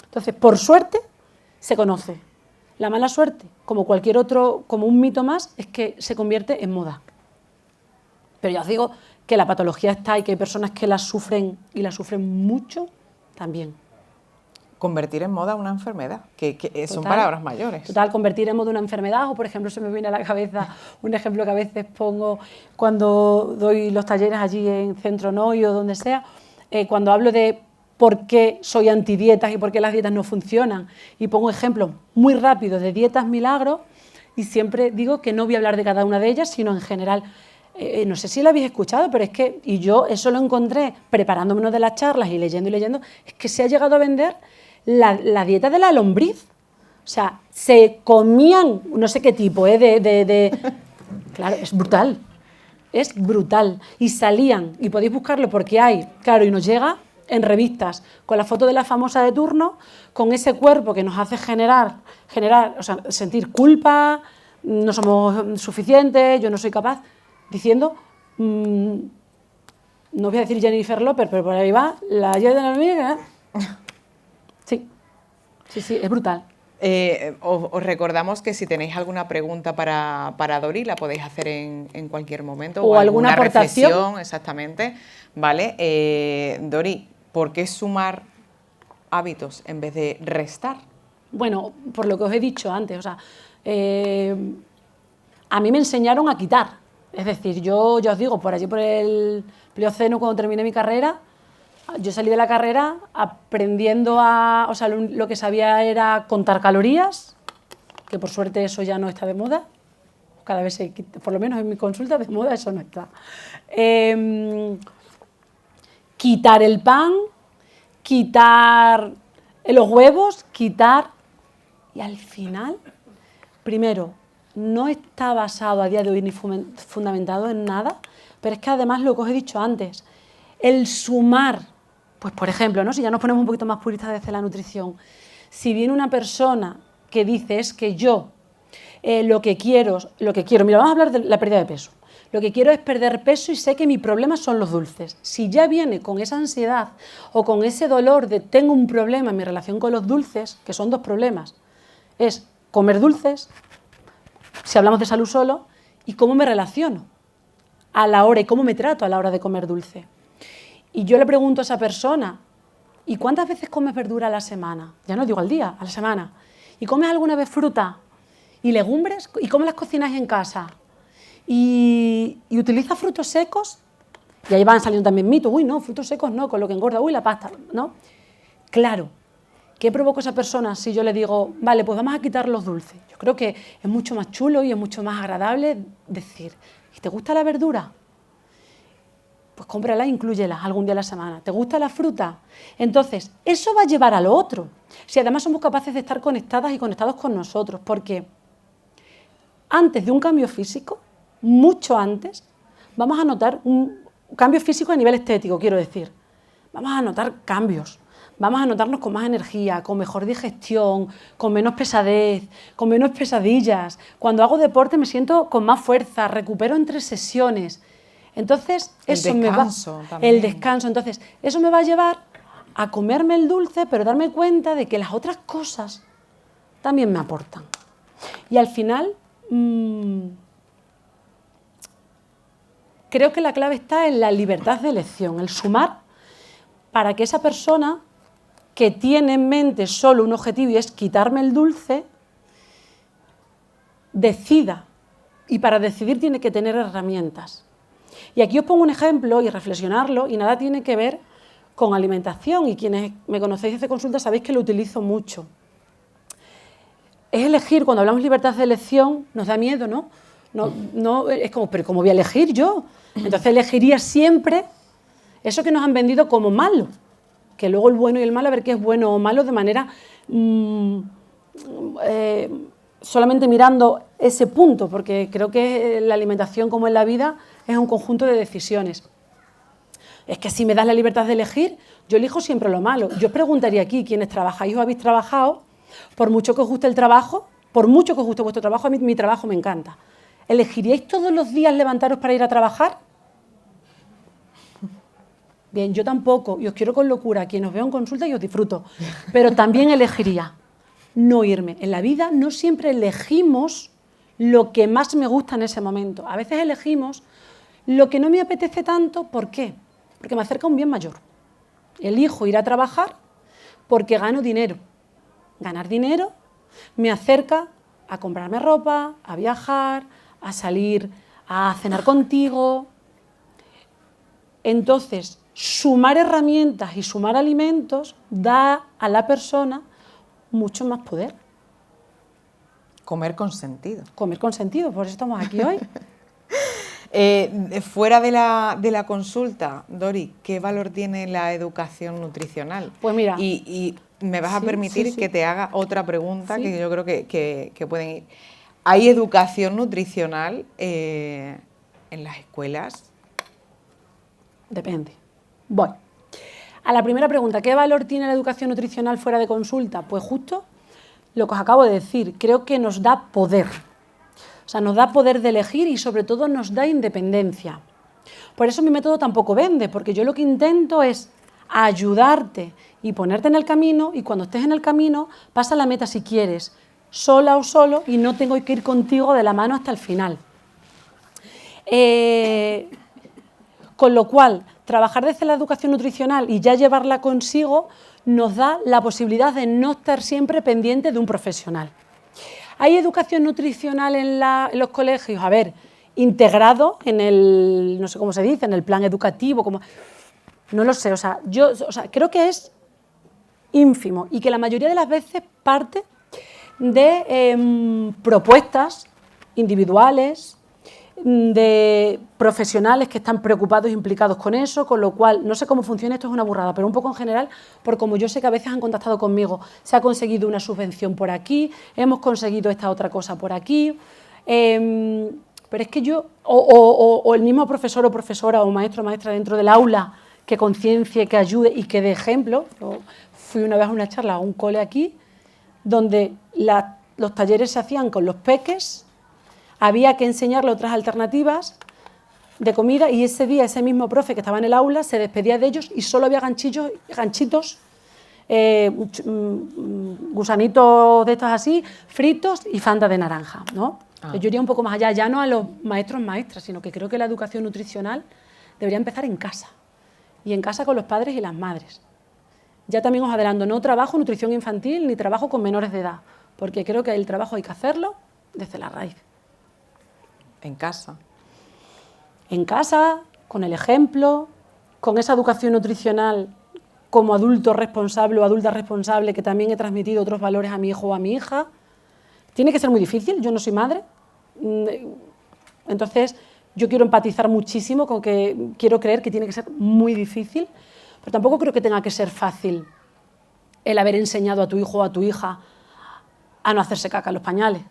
[SPEAKER 2] Entonces, por suerte, se conoce. La mala suerte, como cualquier otro, como un mito más, es que se convierte en moda. Pero ya os digo que la patología está y que hay personas que la sufren y la sufren mucho también.
[SPEAKER 1] Convertir en moda una enfermedad, que son
[SPEAKER 2] Total,
[SPEAKER 1] palabras mayores.
[SPEAKER 2] Total, convertir en moda una enfermedad, o por ejemplo se me viene a la cabeza un ejemplo que a veces pongo cuando doy los talleres allí en Centro Noy o donde sea, cuando hablo de por qué soy antidietas y por qué las dietas no funcionan, y pongo ejemplos muy rápidos de dietas milagros, y siempre digo que no voy a hablar de cada una de ellas, sino en general. No sé si lo habéis escuchado, pero es que, y yo eso lo encontré preparándome de las charlas y leyendo, es que se ha llegado a vender la dieta de la lombriz. O sea, se comían, no sé qué tipo, Claro, es brutal. Y salían, y podéis buscarlo porque hay, claro, y nos llega en revistas, con la foto de la famosa de turno, con ese cuerpo que nos hace generar, o sea, sentir culpa, no somos suficientes, yo no soy capaz, diciendo, no voy a decir Jennifer López, pero por ahí va, la dieta de la lombriz. Sí, es brutal.
[SPEAKER 1] Os recordamos que si tenéis alguna pregunta para Dori, la podéis hacer en cualquier momento.
[SPEAKER 2] O alguna aportación.
[SPEAKER 1] Reflexión, exactamente. Vale. Dori, ¿por qué sumar hábitos en vez de restar?
[SPEAKER 2] Bueno, por lo que os he dicho antes, o sea, a mí me enseñaron a quitar. Es decir, yo ya os digo, por allí por el Plioceno, cuando terminé mi carrera, yo salí de la carrera aprendiendo o sea, lo que sabía era contar calorías, que por suerte eso ya no está de moda. Cada vez por lo menos en mi consulta de moda eso no está. Quitar el pan, quitar los huevos, quitar, y al final, primero, no está basado a día de hoy ni fundamentado en nada, pero es que además lo que os he dicho antes, el sumar, pues por ejemplo, ¿no? Si ya nos ponemos un poquito más puristas desde la nutrición, si viene una persona que dice es que yo lo que quiero, mira, vamos a hablar de la pérdida de peso, lo que quiero es perder peso y sé que mi problema son los dulces. Si ya viene con esa ansiedad o con ese dolor de tengo un problema en mi relación con los dulces, que son dos problemas, es comer dulces, si hablamos de salud solo, y cómo me relaciono a la hora y cómo me trato a la hora de comer dulce. Y yo le pregunto a esa persona, ¿y cuántas veces comes verdura a la semana? Ya no digo al día, a la semana. ¿Y comes alguna vez fruta y legumbres? ¿Y cómo las cocinas en casa? ¿Y utilizas frutos secos? Y ahí van saliendo también mitos, uy, no, frutos secos no, con lo que engorda, uy, la pasta, ¿no? Claro, ¿qué provoca esa persona si yo le digo, vale, pues vamos a quitar los dulces? Yo creo que es mucho más chulo y es mucho más agradable decir, ¿y te gusta la verdura? Pues cómprala e inclúyela algún día a la semana. ¿Te gusta la fruta? Entonces, eso va a llevar a lo otro. Si además somos capaces de estar conectadas y conectados con nosotros, porque antes de un cambio físico, mucho antes, vamos a notar un cambio físico a nivel estético, quiero decir. Vamos a notar cambios. Vamos a notarnos con más energía, con mejor digestión, con menos pesadez, con menos pesadillas. Cuando hago deporte me siento con más fuerza, recupero entre sesiones. Entonces, el descanso. Entonces, eso me va a llevar a comerme el dulce, pero darme cuenta de que las otras cosas también me aportan. Y al final, creo que la clave está en la libertad de elección, el sumar para que esa persona que tiene en mente solo un objetivo y es quitarme el dulce, decida. Y para decidir tiene que tener herramientas. Y aquí os pongo un ejemplo y reflexionarlo, y nada tiene que ver con alimentación, y quienes me conocéis desde consulta sabéis que lo utilizo mucho. Es elegir, cuando hablamos de libertad de elección, nos da miedo, ¿no? No, es como, pero ¿cómo voy a elegir yo? Entonces elegiría siempre eso que nos han vendido como malo, que luego el bueno y el malo, a ver qué es bueno o malo de manera solamente mirando ese punto, porque creo que la alimentación, como en la vida, es un conjunto de decisiones. Es que si me das la libertad de elegir, yo elijo siempre lo malo. Yo os preguntaría aquí, quienes trabajáis o habéis trabajado, por mucho que os guste el trabajo, por mucho que os guste vuestro trabajo, a mí mi trabajo me encanta. ¿Elegiríais todos los días levantaros para ir a trabajar? Bien, yo tampoco, y os quiero con locura, quien os veo en consulta y os disfruto, pero también elegiría no irme. En la vida no siempre elegimos lo que más me gusta en ese momento. A veces elegimos lo que no me apetece tanto, ¿por qué? Porque me acerca un bien mayor. Elijo ir a trabajar porque gano dinero. Ganar dinero me acerca a comprarme ropa, a viajar, a salir a cenar contigo. Entonces, sumar herramientas y sumar alimentos da a la persona mucho más poder.
[SPEAKER 1] Comer con sentido.
[SPEAKER 2] Comer con sentido, por eso estamos aquí hoy.
[SPEAKER 1] Fuera de la consulta, Dori, ¿qué valor tiene la educación nutricional?
[SPEAKER 2] Pues mira...
[SPEAKER 1] Y me vas a permitir que te haga otra pregunta que yo creo que pueden ir. ¿Hay educación nutricional en las escuelas?
[SPEAKER 2] Depende. Voy. A la primera pregunta, ¿qué valor tiene la educación nutricional fuera de consulta? Pues justo lo que os acabo de decir, creo que nos da poder. O sea, nos da poder de elegir y sobre todo nos da independencia. Por eso mi método tampoco vende, porque yo lo que intento es ayudarte y ponerte en el camino, y cuando estés en el camino pasa la meta si quieres, sola o solo, y no tengo que ir contigo de la mano hasta el final. Con lo cual, trabajar desde la educación nutricional y ya llevarla consigo nos da la posibilidad de no estar siempre pendiente de un profesional. ¿Hay educación nutricional en los colegios? A ver, integrado en el, no sé cómo se dice, en el plan educativo, como, no lo sé, creo que es ínfimo y que la mayoría de las veces parte de propuestas individuales, de profesionales que están preocupados e implicados con eso, con lo cual, no sé cómo funciona, esto es una burrada, pero un poco en general, por como yo sé que a veces han contactado conmigo, se ha conseguido una subvención por aquí, hemos conseguido esta otra cosa por aquí, pero es que yo, o el mismo profesor o profesora o maestro o maestra dentro del aula que conciencie, que ayude y que dé ejemplo. Yo fui una vez a una charla a un cole aquí, donde los talleres se hacían con los peques, había que enseñarle otras alternativas de comida y ese día ese mismo profe que estaba en el aula se despedía de ellos y solo había ganchitos, gusanitos de estos así, fritos y Fanta de naranja, ¿no? Yo iría un poco más allá, ya no a los maestros maestras, sino que creo que la educación nutricional debería empezar en casa y en casa con los padres y las madres. Ya también os adelanto, no trabajo nutrición infantil ni trabajo con menores de edad, porque creo que el trabajo hay que hacerlo desde la raíz.
[SPEAKER 1] En casa.
[SPEAKER 2] En casa, con el ejemplo, con esa educación nutricional como adulto responsable o adulta responsable que también he transmitido otros valores a mi hijo o a mi hija. Tiene que ser muy difícil, yo no soy madre, entonces yo quiero empatizar muchísimo con que quiero creer que tiene que ser muy difícil, pero tampoco creo que tenga que ser fácil el haber enseñado a tu hijo o a tu hija a no hacerse caca en los pañales.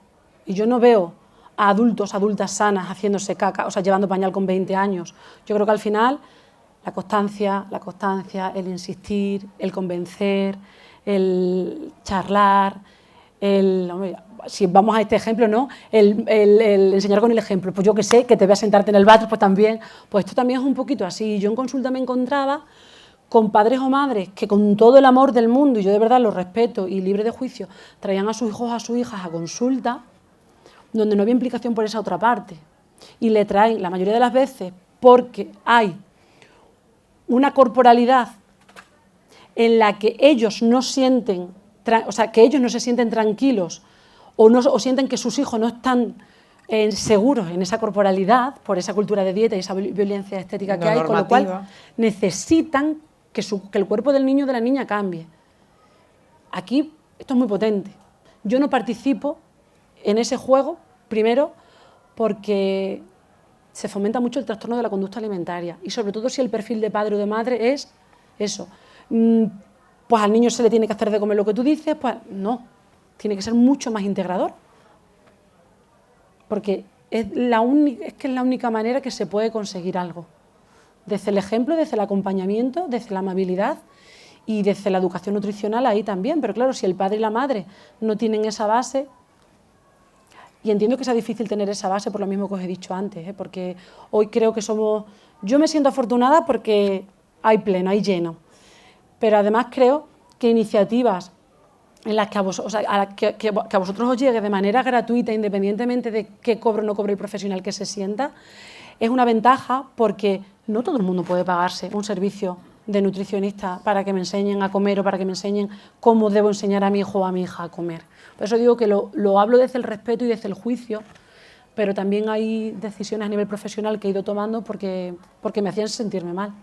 [SPEAKER 2] Y yo no veo a adultos, adultas sanas haciéndose caca, o sea, llevando pañal con 20 años. Yo creo que al final la constancia, el insistir, el convencer, el charlar, si vamos a este ejemplo, ¿no? El enseñar con el ejemplo. Pues yo que sé, que te voy a sentarte en el váter, pues también, pues esto también es un poquito así. Yo en consulta me encontraba con padres o madres que con todo el amor del mundo, y yo de verdad los respeto y libre de juicio, traían a sus hijos, a sus hijas a consulta, donde no había implicación por esa otra parte. Y le traen, la mayoría de las veces, porque hay una corporalidad en la que ellos no sienten, o sea, que ellos no se sienten tranquilos o sienten que sus hijos no están seguros en esa corporalidad por esa cultura de dieta y esa violencia estética que hay, con lo cual necesitan que el cuerpo del niño o de la niña cambie. Aquí esto es muy potente. Yo no participo en ese juego, primero, porque se fomenta mucho el trastorno de la conducta alimentaria y sobre todo si el perfil de padre o de madre es eso. Pues al niño se le tiene que hacer de comer lo que tú dices, pues no, tiene que ser mucho más integrador. Porque es la única manera que se puede conseguir algo. Desde el ejemplo, desde el acompañamiento, desde la amabilidad y desde la educación nutricional ahí también. Pero claro, si el padre y la madre no tienen esa base, y entiendo que sea difícil tener esa base por lo mismo que os he dicho antes, porque hoy creo que somos... Yo me siento afortunada porque hay pleno, hay lleno. Pero además creo que iniciativas en las que a vosotros os llegue de manera gratuita, independientemente de qué cobre o no cobre el profesional que se sienta, es una ventaja porque no todo el mundo puede pagarse un servicio de nutricionista para que me enseñen a comer o para que me enseñen cómo debo enseñar a mi hijo o a mi hija a comer. Por eso digo que lo hablo desde el respeto y desde el juicio, pero también hay decisiones a nivel profesional que he ido tomando porque me hacían sentirme mal.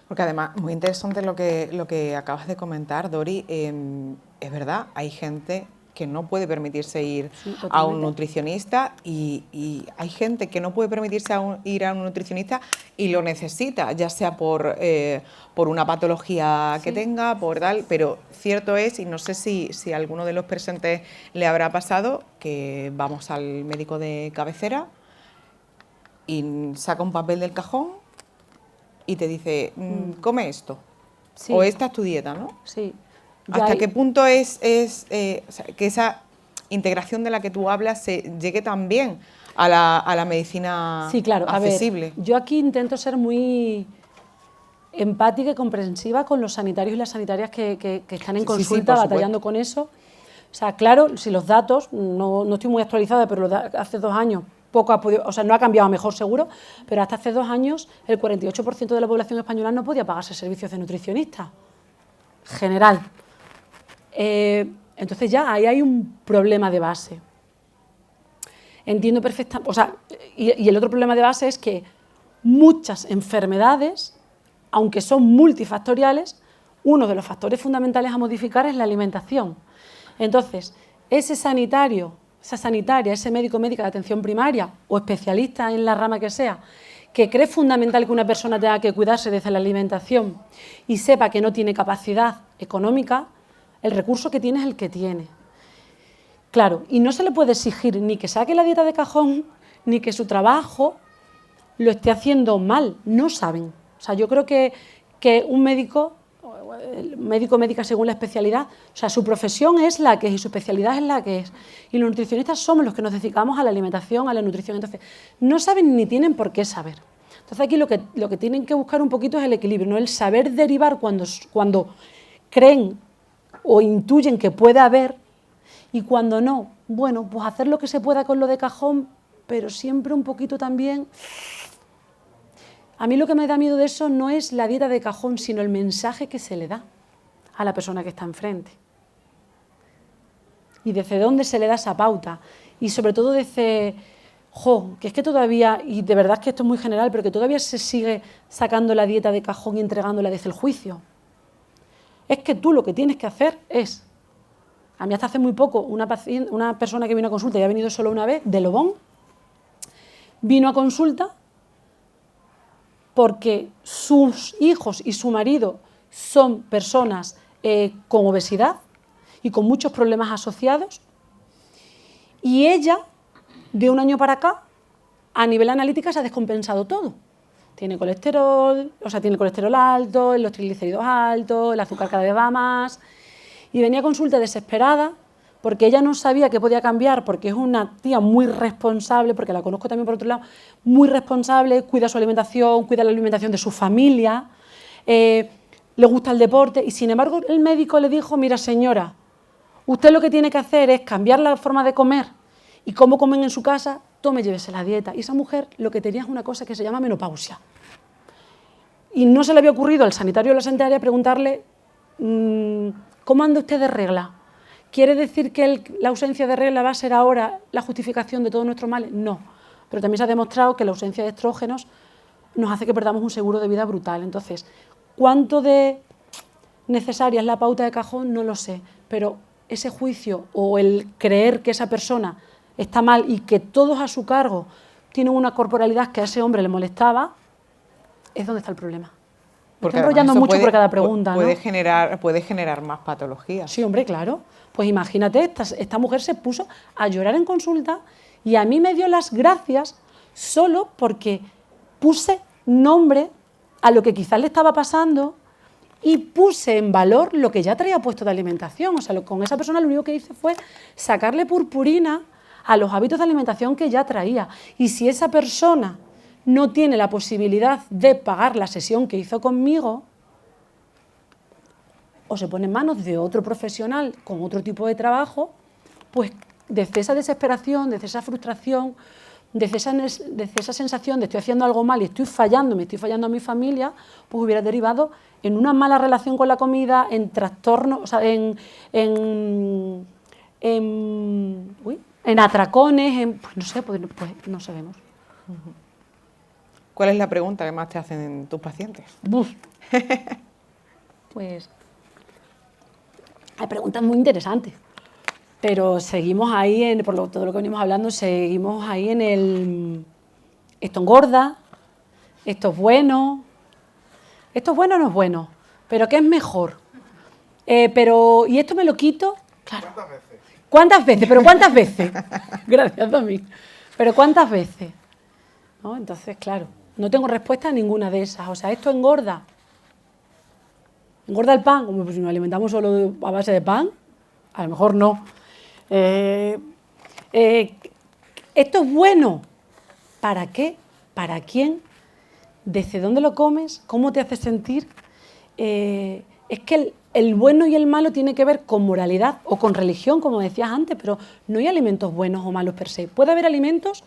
[SPEAKER 1] Porque además, muy interesante lo que acabas de comentar, Dori. Es verdad, hay gente que no puede permitirse ir a un nutricionista y hay gente que no puede permitirse ir a un nutricionista y lo necesita, ya sea por una patología que tenga, por tal, pero cierto es, y no sé si a alguno de los presentes le habrá pasado, que vamos al médico de cabecera y saca un papel del cajón y te dice, come esto, o esta es tu dieta, ¿no?
[SPEAKER 2] Sí.
[SPEAKER 1] ¿Hasta qué punto es o sea, que esa integración de la que tú hablas llegue también a la medicina accesible?
[SPEAKER 2] A ver, yo aquí intento ser muy empática y comprensiva con los sanitarios y las sanitarias que están en consulta batallando con eso. O sea, claro, si los datos, no estoy muy actualizada, pero hace 2 años poco ha podido, o sea, no ha cambiado a mejor seguro, pero hasta hace 2 años el 48% de la población española no podía pagarse servicios de nutricionista general. Entonces ya ahí hay un problema de base. Entiendo perfectamente, o sea, y el otro problema de base es que muchas enfermedades, aunque son multifactoriales, uno de los factores fundamentales a modificar es la alimentación. Entonces, ese sanitario, esa sanitaria, ese médico o médica de atención primaria o especialista en la rama que sea, que cree fundamental que una persona tenga que cuidarse desde la alimentación y sepa que no tiene capacidad económica, el recurso que tiene es el que tiene. Claro, y no se le puede exigir ni que saque la dieta de cajón, ni que su trabajo lo esté haciendo mal, no saben. O sea, yo creo que un médico o médica según la especialidad, o sea, su profesión es la que es y su especialidad es la que es. Y los nutricionistas somos los que nos dedicamos a la alimentación, a la nutrición. Entonces, no saben ni tienen por qué saber. Entonces, aquí lo que tienen que buscar un poquito es el equilibrio, ¿no? El saber derivar cuando creen o intuyen que puede haber y cuando no, bueno, pues hacer lo que se pueda con lo de cajón, pero siempre un poquito también. A mí lo que me da miedo de eso no es la dieta de cajón, sino el mensaje que se le da a la persona que está enfrente. Y desde dónde se le da esa pauta. Y sobre todo desde, que es que todavía, y de verdad es que esto es muy general, pero que todavía se sigue sacando la dieta de cajón y entregándola desde el juicio. Es que tú lo que tienes que hacer es, a mí hasta hace muy poco, una persona que vino a consulta, y ha venido solo una vez, de Lobón, vino a consulta porque sus hijos y su marido son personas con obesidad y con muchos problemas asociados, y ella, de un año para acá, a nivel analítica se ha descompensado todo. Tiene colesterol, tiene el colesterol alto, los triglicéridos altos, el azúcar cada vez va más, y venía a consulta desesperada porque ella no sabía qué podía cambiar, porque es una tía muy responsable, porque la conozco también por otro lado, muy responsable, cuida su alimentación, cuida la alimentación de su familia, le gusta el deporte, y sin embargo el médico le dijo, mira señora, usted lo que tiene que hacer es cambiar la forma de comer y cómo comen en su casa, tome, llévese la dieta. Y esa mujer lo que tenía es una cosa que se llama menopausia. Y no se le había ocurrido al sanitario o la sanitaria preguntarle, ¿cómo anda usted de regla? ¿Quiere decir que la ausencia de regla va a ser ahora la justificación de todos nuestros males? No, pero también se ha demostrado que la ausencia de estrógenos nos hace que perdamos un seguro de vida brutal. Entonces, ¿cuánto de necesaria es la pauta de cajón? No lo sé, pero ese juicio o el creer que esa persona está mal y que todos a su cargo tienen una corporalidad que a ese hombre le molestaba, es donde está el problema. Me estoy enrollando mucho por cada pregunta,
[SPEAKER 1] puede
[SPEAKER 2] ¿no?
[SPEAKER 1] generar más patologías.
[SPEAKER 2] Sí, hombre, claro. Pues imagínate, esta mujer se puso a llorar en consulta y a mí me dio las gracias solo porque puse nombre a lo que quizás le estaba pasando y puse en valor lo que ya traía puesto de alimentación. O sea, con esa persona lo único que hice fue sacarle purpurina a los hábitos de alimentación que ya traía. Y si esa persona no tiene la posibilidad de pagar la sesión que hizo conmigo, o se pone en manos de otro profesional con otro tipo de trabajo, pues desde esa desesperación, desde esa frustración, desde esa sensación de estoy haciendo algo mal y estoy fallando, me estoy fallando a mi familia, pues hubiera derivado en una mala relación con la comida, en trastornos, o sea, en atracones, pues no sé, pues no sabemos.
[SPEAKER 1] ¿Cuál es la pregunta que más te hacen tus pacientes?
[SPEAKER 2] Pues hay preguntas muy interesantes, pero seguimos ahí, todo lo que venimos hablando, seguimos ahí en el esto engorda, esto es bueno o no es bueno, pero ¿qué es mejor? ¿Y esto me lo quito? Claro.
[SPEAKER 3] ¿Cuántas veces?
[SPEAKER 2] ¿Cuántas veces? ¿Pero cuántas veces? Gracias, Domi. ¿Pero cuántas veces? ¿No? Entonces, claro, no tengo respuesta a ninguna de esas. O sea, ¿esto engorda? ¿Engorda el pan? Pues si nos alimentamos solo a base de pan, a lo mejor no. ¿Esto es bueno? ¿Para qué? ¿Para quién? ¿Desde dónde lo comes? ¿Cómo te hace sentir? Es que el bueno y el malo tiene que ver con moralidad o con religión, como decías antes, pero no hay alimentos buenos o malos per se. Puede haber alimentos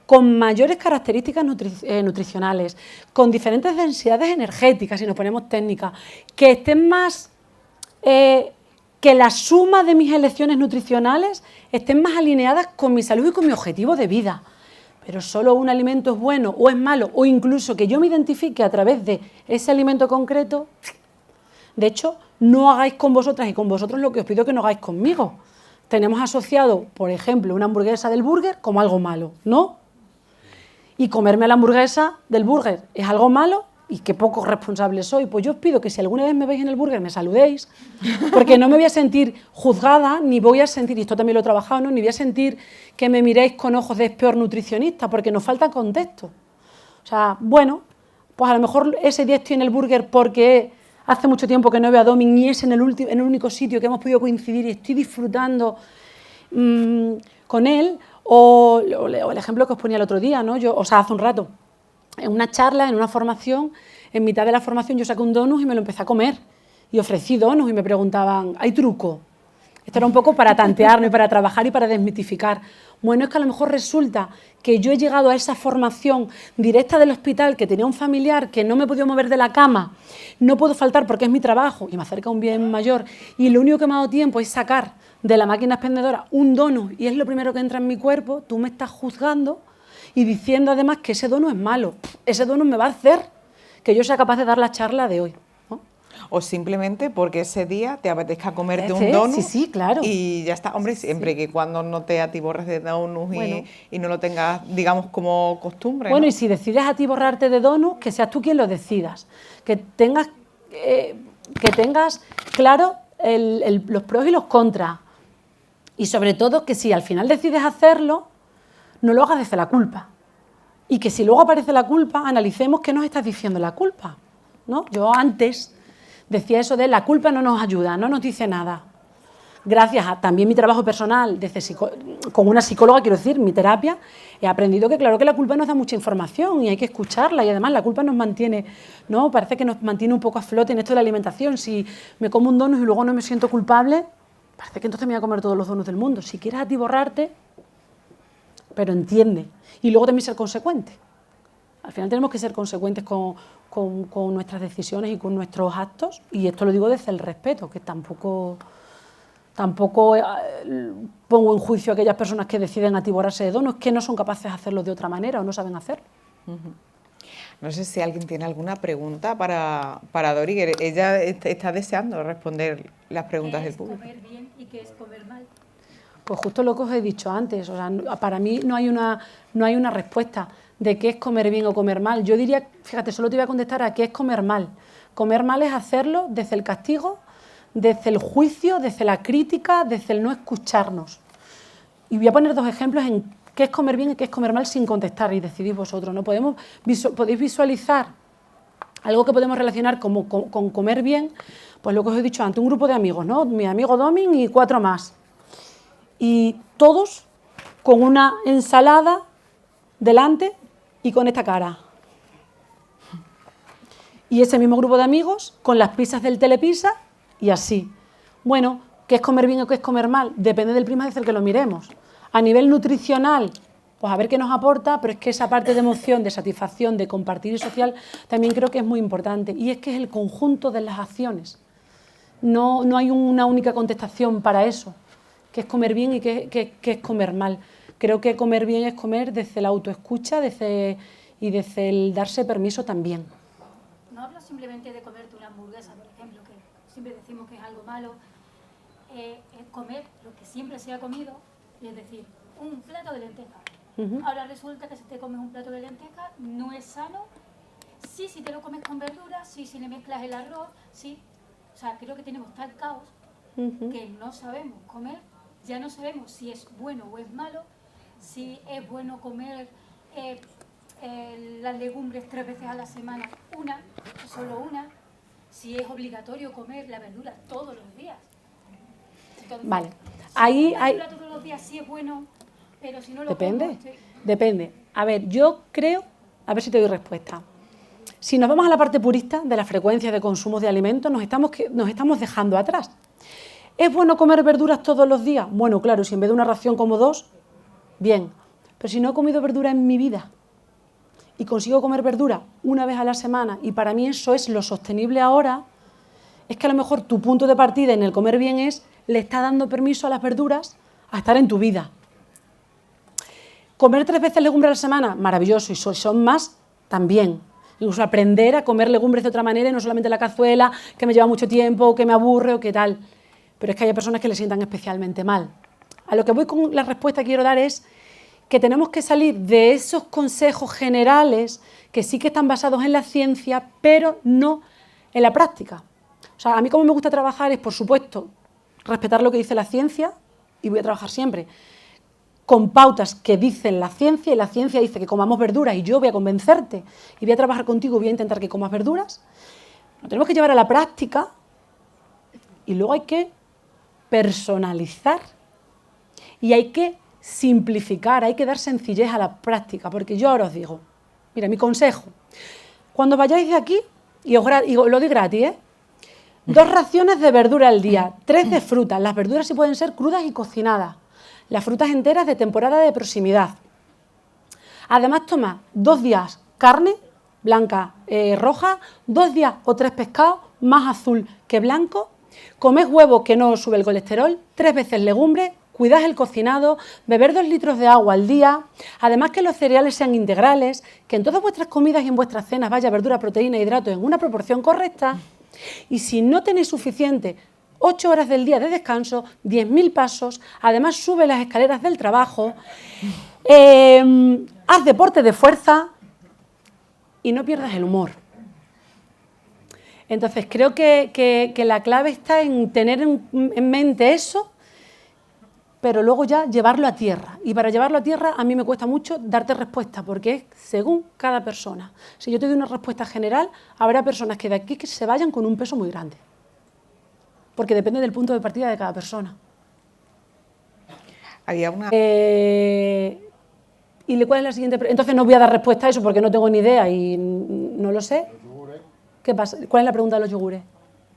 [SPEAKER 2] con mayores características nutricionales, con diferentes densidades energéticas, si nos ponemos técnicas, que estén más, que la suma de mis elecciones nutricionales estén más alineadas con mi salud y con mi objetivo de vida. Pero solo un alimento es bueno o es malo, o incluso que yo me identifique a través de ese alimento concreto. De hecho, no hagáis con vosotras y con vosotros lo que os pido que no hagáis conmigo. tenemos asociado, por ejemplo, una hamburguesa del burger como algo malo, ¿no? Y comerme la hamburguesa del burger es algo malo y qué poco responsable soy. Pues yo os pido que si alguna vez me veis en el burger me saludéis, porque no me voy a sentir juzgada, ni voy a sentir, y esto también lo he trabajado, ¿no? Ni voy a sentir que me miréis con ojos de peor nutricionista, porque nos falta contexto. O sea, bueno, pues a lo mejor ese día estoy en el burger porque hace mucho tiempo que no veo a Domin y es en el único sitio que hemos podido coincidir y estoy disfrutando con él, o el ejemplo que os ponía el otro día, ¿no? Hace un rato, en una charla, en una formación, en mitad de la formación yo saqué un donut y me lo empecé a comer y ofrecí donuts y me preguntaban, ¿hay truco? Esto era un poco para tantearnos y para trabajar y para desmitificar. Bueno, es que a lo mejor resulta que yo he llegado a esa formación directa del hospital, que tenía un familiar que no me podía mover de la cama, no puedo faltar porque es mi trabajo y me acerca un bien mayor, y lo único que me ha dado tiempo es sacar de la máquina expendedora un donut y es lo primero que entra en mi cuerpo, tú me estás juzgando y diciendo además que ese donut es malo. Ese donut me va a hacer que yo sea capaz de dar la charla de hoy.
[SPEAKER 1] O simplemente porque ese día te apetezca comerte un donut.
[SPEAKER 2] Sí, sí, claro.
[SPEAKER 1] Y ya está. Hombre, siempre que cuando no te atiborres de donuts y no lo tengas, digamos, como costumbre.
[SPEAKER 2] Bueno,
[SPEAKER 1] ¿no?
[SPEAKER 2] y si decides atiborrarte de donuts, que seas tú quien lo decidas. Que tengas claro los pros y los contras. Y sobre todo que si al final decides hacerlo, no lo hagas desde la culpa. Y que si luego aparece la culpa, analicemos qué nos estás diciendo la culpa, ¿no? Yo antes decía eso de la culpa no nos ayuda, no nos dice nada. Gracias a también mi trabajo personal con una psicóloga, quiero decir, mi terapia, he aprendido que claro que la culpa nos da mucha información y hay que escucharla, y además la culpa nos mantiene, ¿no? Parece que nos mantiene un poco a flote en esto de la alimentación. Si me como un donut y luego no me siento culpable, parece que entonces me voy a comer todos los donuts del mundo. Si quieres atiborrarte, pero entiende. Y luego también ser consecuente. Al final tenemos que ser consecuentes con nuestras decisiones y con nuestros actos, y esto lo digo desde el respeto, que tampoco pongo en juicio a aquellas personas que deciden atiborrarse de donuts, que no son capaces de hacerlo de otra manera o no saben hacerlo.
[SPEAKER 1] No sé si alguien tiene alguna pregunta para Dori, que ella está deseando responder las preguntas del público.
[SPEAKER 3] ¿Qué es comer bien y qué es comer mal?
[SPEAKER 2] Pues justo lo que os he dicho antes, o sea, para mí no hay una respuesta de qué es comer bien o comer mal. Yo diría, fíjate, solo te voy a contestar a qué es comer mal. Comer mal es hacerlo desde el castigo, desde el juicio, desde la crítica, desde el no escucharnos. Y voy a poner 2 ejemplos en qué es comer bien y qué es comer mal sin contestar, y decidís vosotros, ¿no? Podéis visualizar algo que podemos relacionar con comer bien, pues lo que os he dicho antes, un grupo de amigos, ¿no? Mi amigo Domin y 4 más. Y todos con una ensalada delante y con esta cara. Y ese mismo grupo de amigos con las pizzas del Telepizza y así. Bueno, ¿qué es comer bien o qué es comer mal? Depende del prisma desde el que lo miremos. A nivel nutricional, pues a ver qué nos aporta, pero es que esa parte de emoción, de satisfacción, de compartir y social, también creo que es muy importante. Y es que es el conjunto de las acciones. No hay una única contestación para eso. ¿Qué es comer bien y qué es comer mal? Creo que comer bien es comer desde la autoescucha y desde el darse permiso también.
[SPEAKER 3] No hablo simplemente de comerte una hamburguesa, por ejemplo, que siempre decimos que es algo malo. Es comer lo que siempre se ha comido, es decir, un plato de lentejas. Ahora resulta que si te comes un plato de lentejas no es sano. Sí, si te lo comes con verduras, sí, si le mezclas el arroz, sí. O sea, creo que tenemos tal caos que no sabemos comer, ya no sabemos si es bueno o es malo, si es bueno comer las legumbres 3 veces a la semana, una, o solo una, si es obligatorio comer la verdura todos los días. Entonces,
[SPEAKER 2] vale.
[SPEAKER 3] Si
[SPEAKER 2] Ahí
[SPEAKER 3] comer verdura todos los días sí es bueno, pero si no lo
[SPEAKER 2] Depende.
[SPEAKER 3] como,
[SPEAKER 2] Depende. A ver, yo creo, a ver si te doy respuesta. Si nos vamos a la parte purista de la frecuencia de consumo de alimentos, nos estamos dejando atrás. ¿Es bueno comer verduras todos los días? Bueno, claro, si en vez de una ración como 2, bien. Pero si no he comido verdura en mi vida y consigo comer verdura una vez a la semana, y para mí eso es lo sostenible ahora, es que a lo mejor tu punto de partida en el comer bien es, le está dando permiso a las verduras a estar en tu vida. Comer 3 veces legumbres a la semana, maravilloso, y son más, también. Incluso aprender a comer legumbres de otra manera y no solamente la cazuela, que me lleva mucho tiempo, que me aburre o qué tal. Pero es que hay personas que le sientan especialmente mal. A lo que voy con la respuesta que quiero dar es que tenemos que salir de esos consejos generales que sí que están basados en la ciencia, pero no en la práctica. O sea, a mí como me gusta trabajar es, por supuesto, respetar lo que dice la ciencia, y voy a trabajar siempre con pautas que dicen la ciencia, y la ciencia dice que comamos verduras, y yo voy a convencerte, y voy a trabajar contigo, voy a intentar que comas verduras. Lo tenemos que llevar a la práctica, y luego hay que personalizar, y hay que simplificar, hay que dar sencillez a la práctica, porque yo ahora os digo, mira, mi consejo, cuando vayáis de aquí, y os lo doy gratis, 2 raciones de verdura al día, 3 de frutas, las verduras sí pueden ser crudas y cocinadas, las frutas enteras de temporada de proximidad. Además toma 2 días carne, blanca, roja, 2 días o 3 pescados, más azul que blanco, comed huevo que no sube el colesterol, 3 veces legumbres, cuidad el cocinado, beber 2 litros de agua al día, además que los cereales sean integrales, que en todas vuestras comidas y en vuestras cenas vaya verdura, proteína e hidratos en una proporción correcta, y si no tenéis suficiente, 8 horas del día de descanso, 10.000 pasos, además sube las escaleras del trabajo, haz deporte de fuerza y no pierdas el humor. Entonces creo que la clave está en tener en mente eso, pero luego ya llevarlo a tierra. Y para llevarlo a tierra a mí me cuesta mucho darte respuesta, porque es según cada persona. Si yo te doy una respuesta general, habrá personas que de aquí que se vayan con un peso muy grande, porque depende del punto de partida de cada persona.
[SPEAKER 1] Había una...
[SPEAKER 2] ¿Y cuál es la siguiente pregunta? Entonces no voy a dar respuesta a eso porque no tengo ni idea y no lo sé.
[SPEAKER 4] ¿Los yogures?
[SPEAKER 2] ¿Qué pasa? ¿Cuál es la pregunta de los yogures?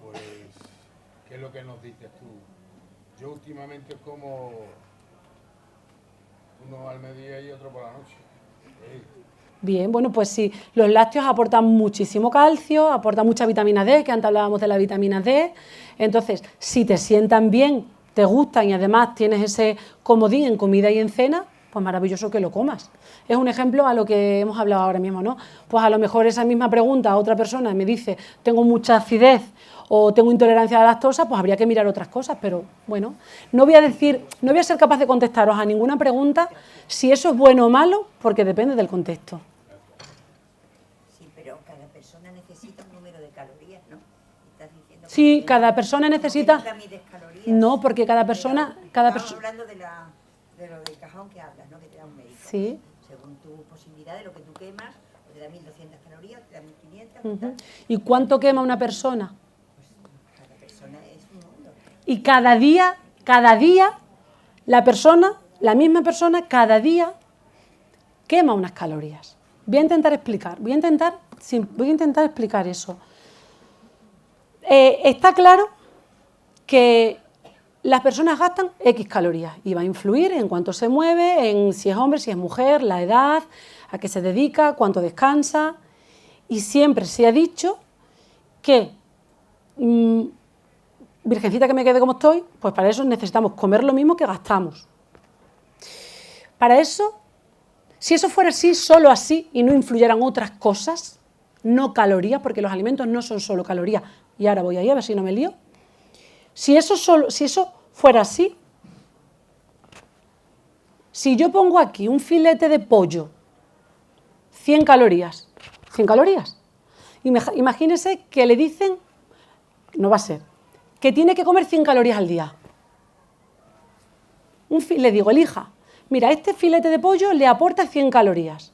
[SPEAKER 4] Pues, ¿qué es lo que nos dices tú? Yo últimamente como uno al mediodía y otro por la noche.
[SPEAKER 2] Bien, bueno, pues sí, los lácteos aportan muchísimo calcio, aportan mucha vitamina D, que antes hablábamos de la vitamina D. Entonces, si te sientan bien, te gustan y además tienes ese comodín en comida y en cena, pues maravilloso que lo comas. Es un ejemplo a lo que hemos hablado ahora mismo, ¿no? Pues a lo mejor esa misma pregunta a otra persona me dice, tengo mucha acidez o tengo intolerancia a la lactosa, pues habría que mirar otras cosas, pero bueno, no voy a ser capaz de contestaros a ninguna pregunta si eso es bueno o malo, porque depende del contexto.
[SPEAKER 5] Sí, pero cada persona necesita un número de calorías, ¿no? Estás diciendo que
[SPEAKER 2] Sí,
[SPEAKER 5] no,
[SPEAKER 2] cada persona necesita...
[SPEAKER 5] nunca mides calorías.
[SPEAKER 2] No, porque cada persona...
[SPEAKER 5] Estamos hablando de lo del cajón que hablas, ¿no? Que te da un médico.
[SPEAKER 2] Sí.
[SPEAKER 5] Según tu posibilidad de lo que tú quemas, o te da 1.200 calorías, o te da 1.500, tal.
[SPEAKER 2] ¿Y cuánto quema una persona?
[SPEAKER 5] Cada persona es un mundo.
[SPEAKER 2] Y cada día, la misma persona, cada día quema unas calorías. Voy a intentar explicar eso. Está claro que las personas gastan X calorías y va a influir en cuánto se mueve, en si es hombre, si es mujer, la edad, a qué se dedica, cuánto descansa. Y siempre se ha dicho que, virgencita que me quede como estoy, pues para eso necesitamos comer lo mismo que gastamos. Para eso, si eso fuera así, solo así, y no influyeran otras cosas, no calorías, porque los alimentos no son solo calorías, y ahora voy ahí a ver si no me lío. Si eso fuera así, si yo pongo aquí un filete de pollo, 100 calorías, 100 calorías. Imagínese que le dicen, no va a ser, que tiene que comer 100 calorías al día. Le digo, elija, mira, este filete de pollo le aporta 100 calorías.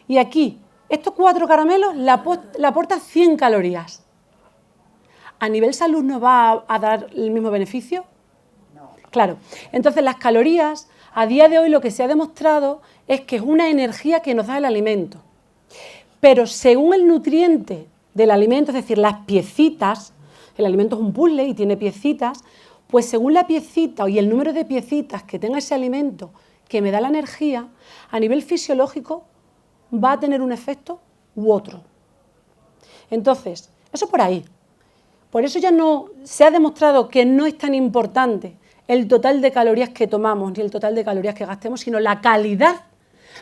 [SPEAKER 2] Y aquí, estos 4 caramelos le aportan 100 calorías. ¿A nivel salud nos va a dar el mismo beneficio?
[SPEAKER 5] No.
[SPEAKER 2] Claro. Entonces, las calorías, a día de hoy lo que se ha demostrado es que es una energía que nos da el alimento. Pero según el nutriente del alimento, es decir, las piecitas, el alimento es un puzzle y tiene piecitas, pues según la piecita y el número de piecitas que tenga ese alimento que me da la energía, a nivel fisiológico va a tener un efecto u otro. Entonces, eso por ahí. Por eso ya no se ha demostrado que no es tan importante el total de calorías que tomamos ni el total de calorías que gastemos, sino la calidad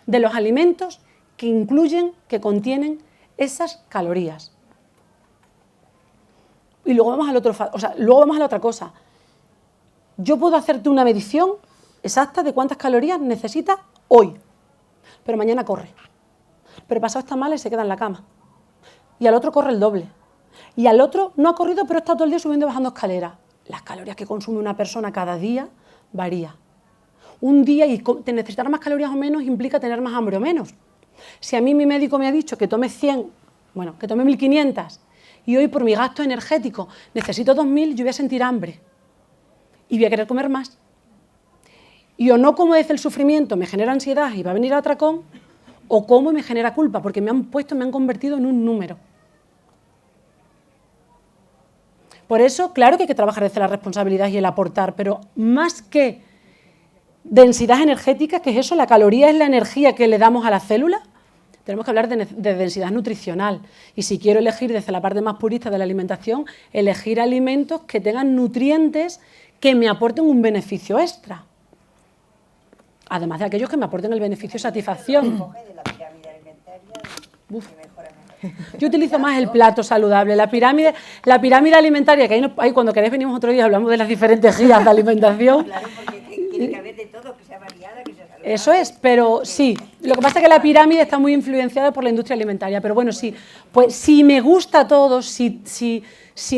[SPEAKER 2] de los alimentos que incluyen, que contienen esas calorías. Y luego vamos a la otra cosa. yo puedo hacerte una medición exacta de cuántas calorías necesitas hoy, pero mañana corre. Pero pasado está mal y se queda en la cama. Y al otro corre el doble. Y al otro no ha corrido, pero está todo el día subiendo y bajando escaleras. Las calorías que consume una persona cada día varía. Un día y necesitar más calorías o menos implica tener más hambre o menos. Si a mí mi médico me ha dicho que tome 100, bueno, que tome 1500 y hoy por mi gasto energético necesito 2000, yo voy a sentir hambre y voy a querer comer más. Y o no como desde el sufrimiento me genera ansiedad y va a venir el atracón, o como y me genera culpa porque me han convertido en un número. Por eso, claro que hay que trabajar desde la responsabilidad y el aportar, pero más que densidad energética, que es eso, la caloría es la energía que le damos a la célula, tenemos que hablar de densidad nutricional. Y si quiero elegir desde la parte más purista de la alimentación, elegir alimentos que tengan nutrientes que me aporten un beneficio extra. Además de aquellos que me aporten el beneficio de satisfacción. Uf. Yo utilizo más el plato saludable, la pirámide alimentaria, que ahí cuando queréis venimos otro día, hablamos de las diferentes guías de alimentación.
[SPEAKER 5] Claro, porque tiene que haber de todo, que sea variada, que sea saludable.
[SPEAKER 2] Eso es, pero sí, lo que pasa es que la pirámide está muy influenciada por la industria alimentaria, pero bueno, sí, pues si me gusta todo, si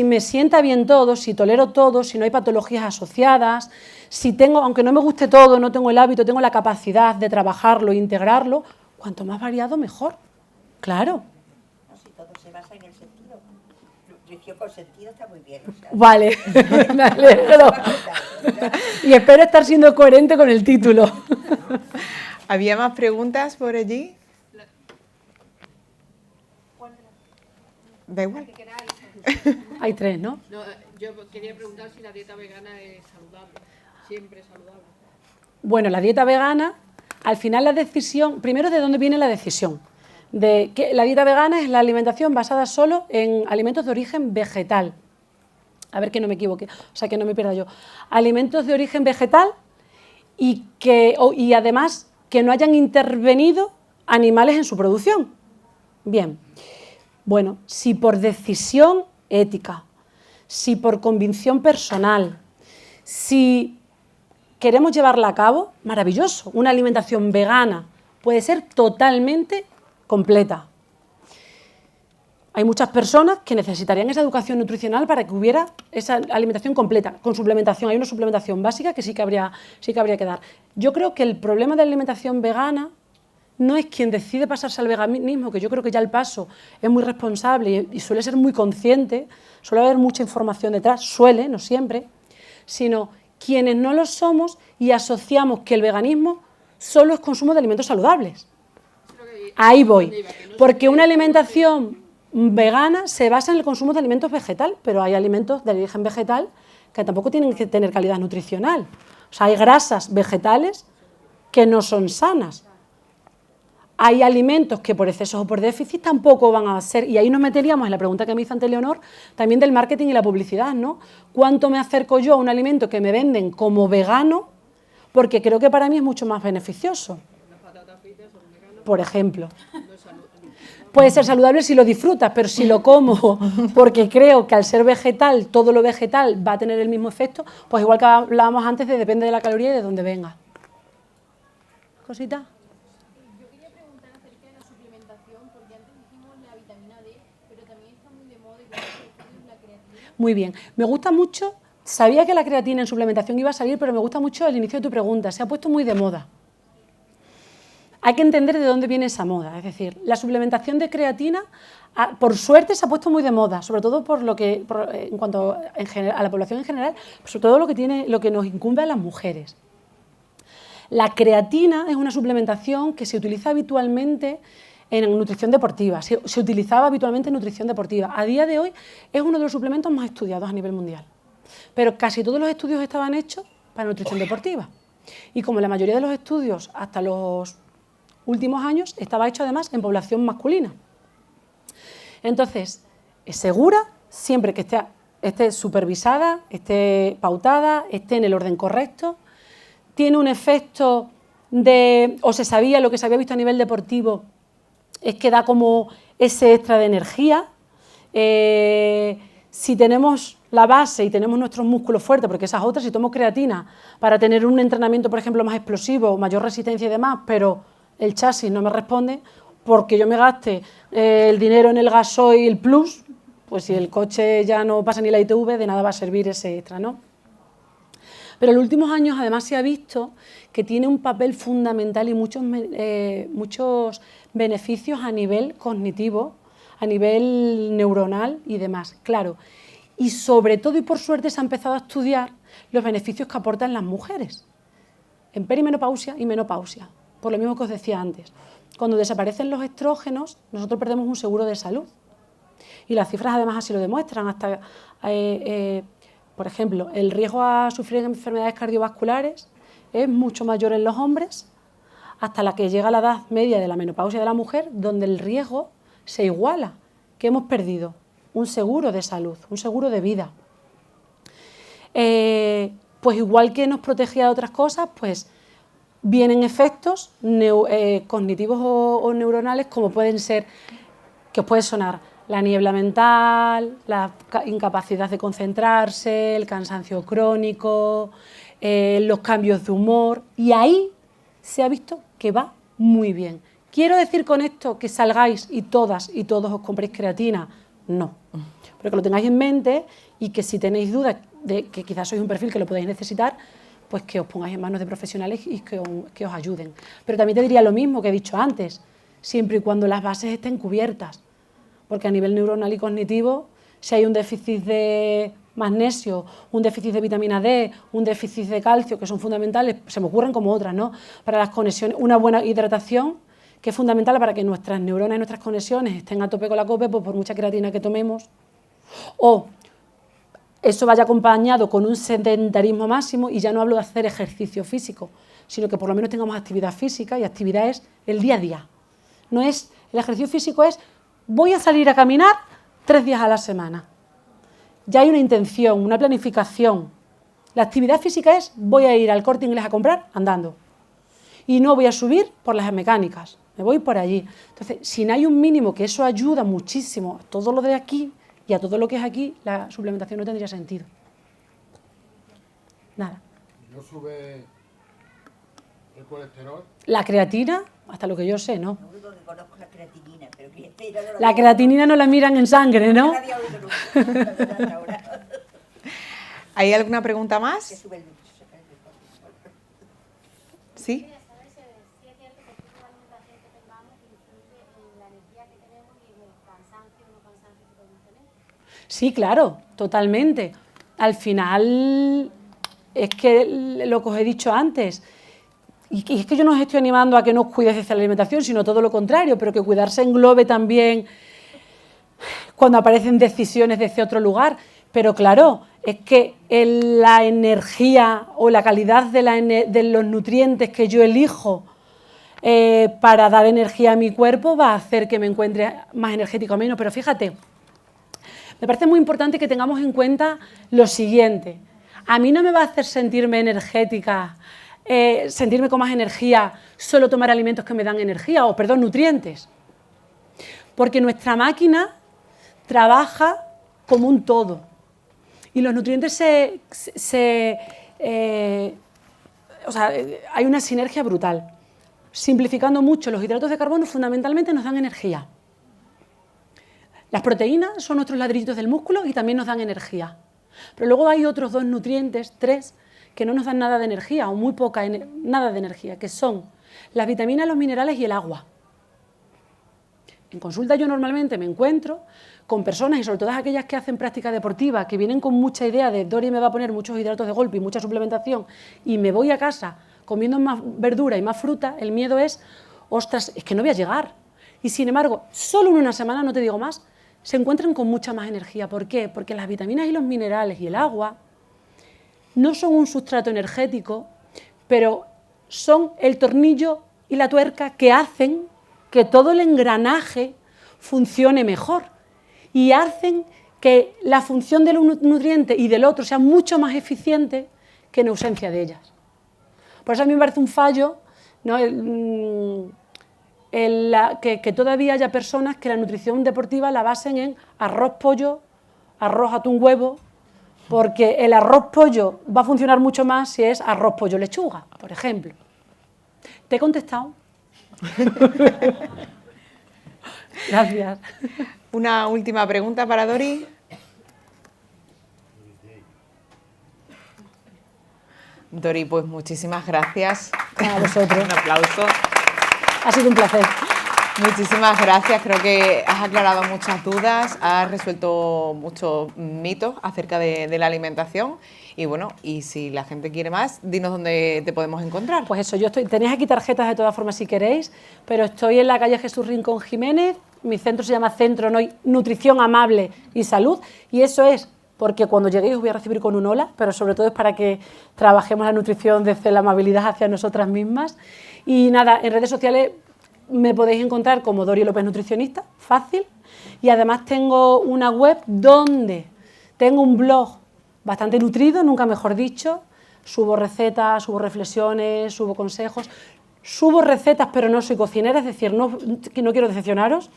[SPEAKER 2] me sienta bien todo, si tolero todo, si no hay patologías asociadas, si tengo, aunque no me guste todo, no tengo el hábito, tengo la capacidad de trabajarlo e integrarlo, cuanto más variado mejor, claro.
[SPEAKER 5] Todo se basa en el sentido. Nutrición con sentido está muy bien. O sea,
[SPEAKER 2] Vale, me alegro. Y espero estar siendo coherente con el título.
[SPEAKER 1] ¿Había más preguntas por allí? Da igual.
[SPEAKER 2] Hay tres, ¿no?
[SPEAKER 6] No, yo quería preguntar si la dieta vegana es saludable, siempre es saludable.
[SPEAKER 2] Bueno, la dieta vegana, al final la decisión, primero de dónde viene la decisión. De que la dieta vegana es la alimentación basada solo en alimentos de origen vegetal. A ver que no me equivoque, o sea que no me pierda yo. Alimentos de origen vegetal y además que no hayan intervenido animales en su producción. Bien, bueno, si por decisión ética, si por convicción personal, si queremos llevarla a cabo, maravilloso. Una alimentación vegana puede ser totalmente completa. Hay muchas personas que necesitarían esa educación nutricional para que hubiera esa alimentación completa, con suplementación. Hay una suplementación básica que sí que habría que dar. Yo creo que el problema de la alimentación vegana no es quien decide pasarse al veganismo, que yo creo que ya el paso es muy responsable y suele ser muy consciente, suele haber mucha información detrás, no siempre, sino quienes no lo somos y asociamos que el veganismo solo es consumo de alimentos saludables. Ahí voy, porque una alimentación vegana se basa en el consumo de alimentos vegetal, pero hay alimentos de origen vegetal que tampoco tienen que tener calidad nutricional. O sea, hay grasas vegetales que no son sanas. Hay alimentos que por excesos o por déficit tampoco van a ser, y ahí nos meteríamos en la pregunta que me hizo antes Leonor, también del marketing y la publicidad, ¿no? ¿Cuánto me acerco yo a un alimento que me venden como vegano? Porque creo que para mí es mucho más beneficioso. Por ejemplo. Puede ser saludable si lo disfrutas, pero si lo como porque creo que al ser vegetal, todo lo vegetal va a tener el mismo efecto, pues igual que hablábamos antes, depende de la caloría y de dónde venga. ¿Cosita?
[SPEAKER 7] Yo quería preguntar acerca de la suplementación, porque antes dijimos la vitamina D, pero también está muy de moda y la creatina.
[SPEAKER 2] Muy bien. Me gusta mucho, sabía que la creatina en suplementación iba a salir, pero me gusta mucho el inicio de tu pregunta. Se ha puesto muy de moda. Hay que entender de dónde viene esa moda. Es decir, la suplementación de creatina, por suerte, se ha puesto muy de moda, sobre todo en cuanto a la población en general, sobre todo lo que nos incumbe a las mujeres. La creatina es una suplementación que se utiliza habitualmente en nutrición deportiva, se utilizaba habitualmente en nutrición deportiva. A día de hoy es uno de los suplementos más estudiados a nivel mundial, pero casi todos los estudios estaban hechos para nutrición deportiva. Y como la mayoría de los estudios hasta los últimos años estaba hecho además en población masculina. Entonces, es segura siempre que esté supervisada, esté pautada, esté en el orden correcto. Tiene un efecto o se sabía, lo que se había visto a nivel deportivo, es que da como ese extra de energía. si tenemos la base y tenemos nuestros músculos fuertes, porque esas otras, si tomo creatina para tener un entrenamiento, por ejemplo, más explosivo, mayor resistencia y demás, pero el chasis no me responde, porque yo me gaste el dinero en el gasoil plus, pues si el coche ya no pasa ni la ITV, de nada va a servir ese extra, ¿no? Pero en los últimos años además se ha visto que tiene un papel fundamental y muchos beneficios a nivel cognitivo, a nivel neuronal y demás, claro. Y sobre todo y por suerte se ha empezado a estudiar los beneficios que aportan las mujeres en perimenopausia y menopausia, por lo mismo que os decía antes. Cuando desaparecen los estrógenos, nosotros perdemos un seguro de salud. Y las cifras además así lo demuestran. Hasta, por ejemplo, el riesgo a sufrir enfermedades cardiovasculares es mucho mayor en los hombres hasta la que llega la edad media de la menopausia de la mujer, donde el riesgo se iguala. ¿Qué hemos perdido? Un seguro de salud, un seguro de vida. Pues igual que nos protegía de otras cosas, pues vienen efectos cognitivos o neuronales, como pueden ser, que os puede sonar, la niebla mental, la incapacidad de concentrarse, el cansancio crónico, los cambios de humor, y ahí se ha visto que va muy bien. ¿Quiero decir con esto que salgáis y todas y todos os compréis creatina? No, pero que lo tengáis en mente y que si tenéis dudas de que quizás sois un perfil que lo podéis necesitar, pues que os pongáis en manos de profesionales y que os ayuden. Pero también te diría lo mismo que he dicho antes, siempre y cuando las bases estén cubiertas, porque a nivel neuronal y cognitivo, si hay un déficit de magnesio, un déficit de vitamina D, un déficit de calcio, que son fundamentales, se me ocurren como otras, ¿no? Para las conexiones, una buena hidratación, que es fundamental para que nuestras neuronas y nuestras conexiones estén a tope con la COPE, pues por mucha creatina que tomemos, o eso vaya acompañado con un sedentarismo máximo, y ya no hablo de hacer ejercicio físico, sino que por lo menos tengamos actividad física, y actividad es el día a día. No es, el ejercicio físico es, voy a salir a caminar 3 días a la semana. Ya hay una intención, una planificación. La actividad física es, voy a ir al Corte Inglés a comprar andando. Y no voy a subir por las mecánicas, me voy por allí. Entonces, si no hay un mínimo, que eso ayuda muchísimo a todo lo de aquí y a todo lo que es aquí, la suplementación no tendría sentido. Nada.
[SPEAKER 4] ¿No sube el colesterol?
[SPEAKER 2] La creatina, hasta lo que yo sé, ¿no.
[SPEAKER 5] Lo único que conozco es la creatinina, pero creatina no
[SPEAKER 2] La creatinina no la miran en sangre, ¿no?
[SPEAKER 5] Nadie ha oído nunca, la verdad, ahora.
[SPEAKER 1] ¿Hay alguna pregunta
[SPEAKER 5] Que
[SPEAKER 1] más?
[SPEAKER 5] sube el
[SPEAKER 1] ¿Sí?
[SPEAKER 8] Quería saber si es cierto que el tipo de alimentación que tengamos influye en la energía que tenemos y en el cansancio o no cansancio que podemos tener.
[SPEAKER 2] Sí, claro, totalmente. Al final, es que lo que os he dicho antes, y es que yo no os estoy animando a que no os cuidéis de la alimentación, sino todo lo contrario, pero que cuidarse englobe también cuando aparecen decisiones desde otro lugar. Pero claro, es que la energía o la calidad de los nutrientes que yo elijo para dar energía a mi cuerpo va a hacer que me encuentre más energético o menos. Pero fíjate, me parece muy importante que tengamos en cuenta lo siguiente. A mí no me va a hacer sentirme energética, sentirme con más energía, solo tomar alimentos que me dan energía, o perdón, nutrientes. Porque nuestra máquina trabaja como un todo. Y los nutrientes o sea, hay una sinergia brutal. Simplificando mucho, los hidratos de carbono fundamentalmente nos dan energía. Las proteínas son nuestros ladrillitos del músculo y también nos dan energía. Pero luego hay otros 2 nutrientes, 3, que no nos dan nada de energía o muy poca, nada de energía, que son las vitaminas, los minerales y el agua. En consulta yo normalmente me encuentro con personas, y sobre todo aquellas que hacen práctica deportiva, que vienen con mucha idea de Dori me va a poner muchos hidratos de golpe y mucha suplementación, y me voy a casa comiendo más verdura y más fruta, el miedo es, ostras, es que no voy a llegar. Y sin embargo, solo en una semana, no te digo más, se encuentran con mucha más energía. ¿Por qué? Porque las vitaminas y los minerales y el agua no son un sustrato energético, pero son el tornillo y la tuerca que hacen que todo el engranaje funcione mejor y hacen que la función del nutriente y del otro sea mucho más eficiente que en ausencia de ellas. Por eso a mí me parece un fallo, ¿no? Que todavía haya personas que la nutrición deportiva la basen en arroz, pollo arroz, atún, huevo, porque el arroz pollo va a funcionar mucho más si es arroz, pollo, lechuga, por ejemplo. ¿Te he contestado? Gracias.
[SPEAKER 1] Una última pregunta para Dori. Dori, pues muchísimas gracias.
[SPEAKER 2] A vosotros.
[SPEAKER 1] Un aplauso.
[SPEAKER 2] Ha sido un placer.
[SPEAKER 1] Muchísimas gracias, creo que has aclarado muchas dudas, has resuelto muchos mitos acerca de la alimentación y bueno, y si la gente quiere más, dinos dónde te podemos encontrar.
[SPEAKER 2] Pues eso, tenéis aquí tarjetas de todas formas si queréis, pero estoy en la calle Jesús Rincón Jiménez, mi centro se llama Centro NOI Nutrición Amable y Salud, y eso es porque cuando lleguéis os voy a recibir con un hola, pero sobre todo es para que trabajemos la nutrición desde la amabilidad hacia nosotras mismas. Y nada, en redes sociales me podéis encontrar como Dori López Nutricionista, fácil, y además tengo una web donde tengo un blog bastante nutrido, nunca mejor dicho, subo recetas, subo reflexiones, subo consejos, subo recetas pero no soy cocinera, es decir, no quiero decepcionaros,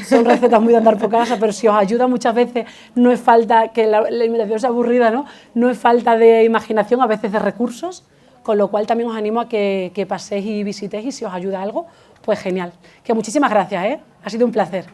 [SPEAKER 2] son recetas muy de andar por casa, pero si os ayuda muchas veces no es falta, que la alimentación sea aburrida, no es falta de imaginación, a veces de recursos, con lo cual también os animo a que paséis y visitéis y si os ayuda algo, pues genial. Que muchísimas gracias, ha sido un placer.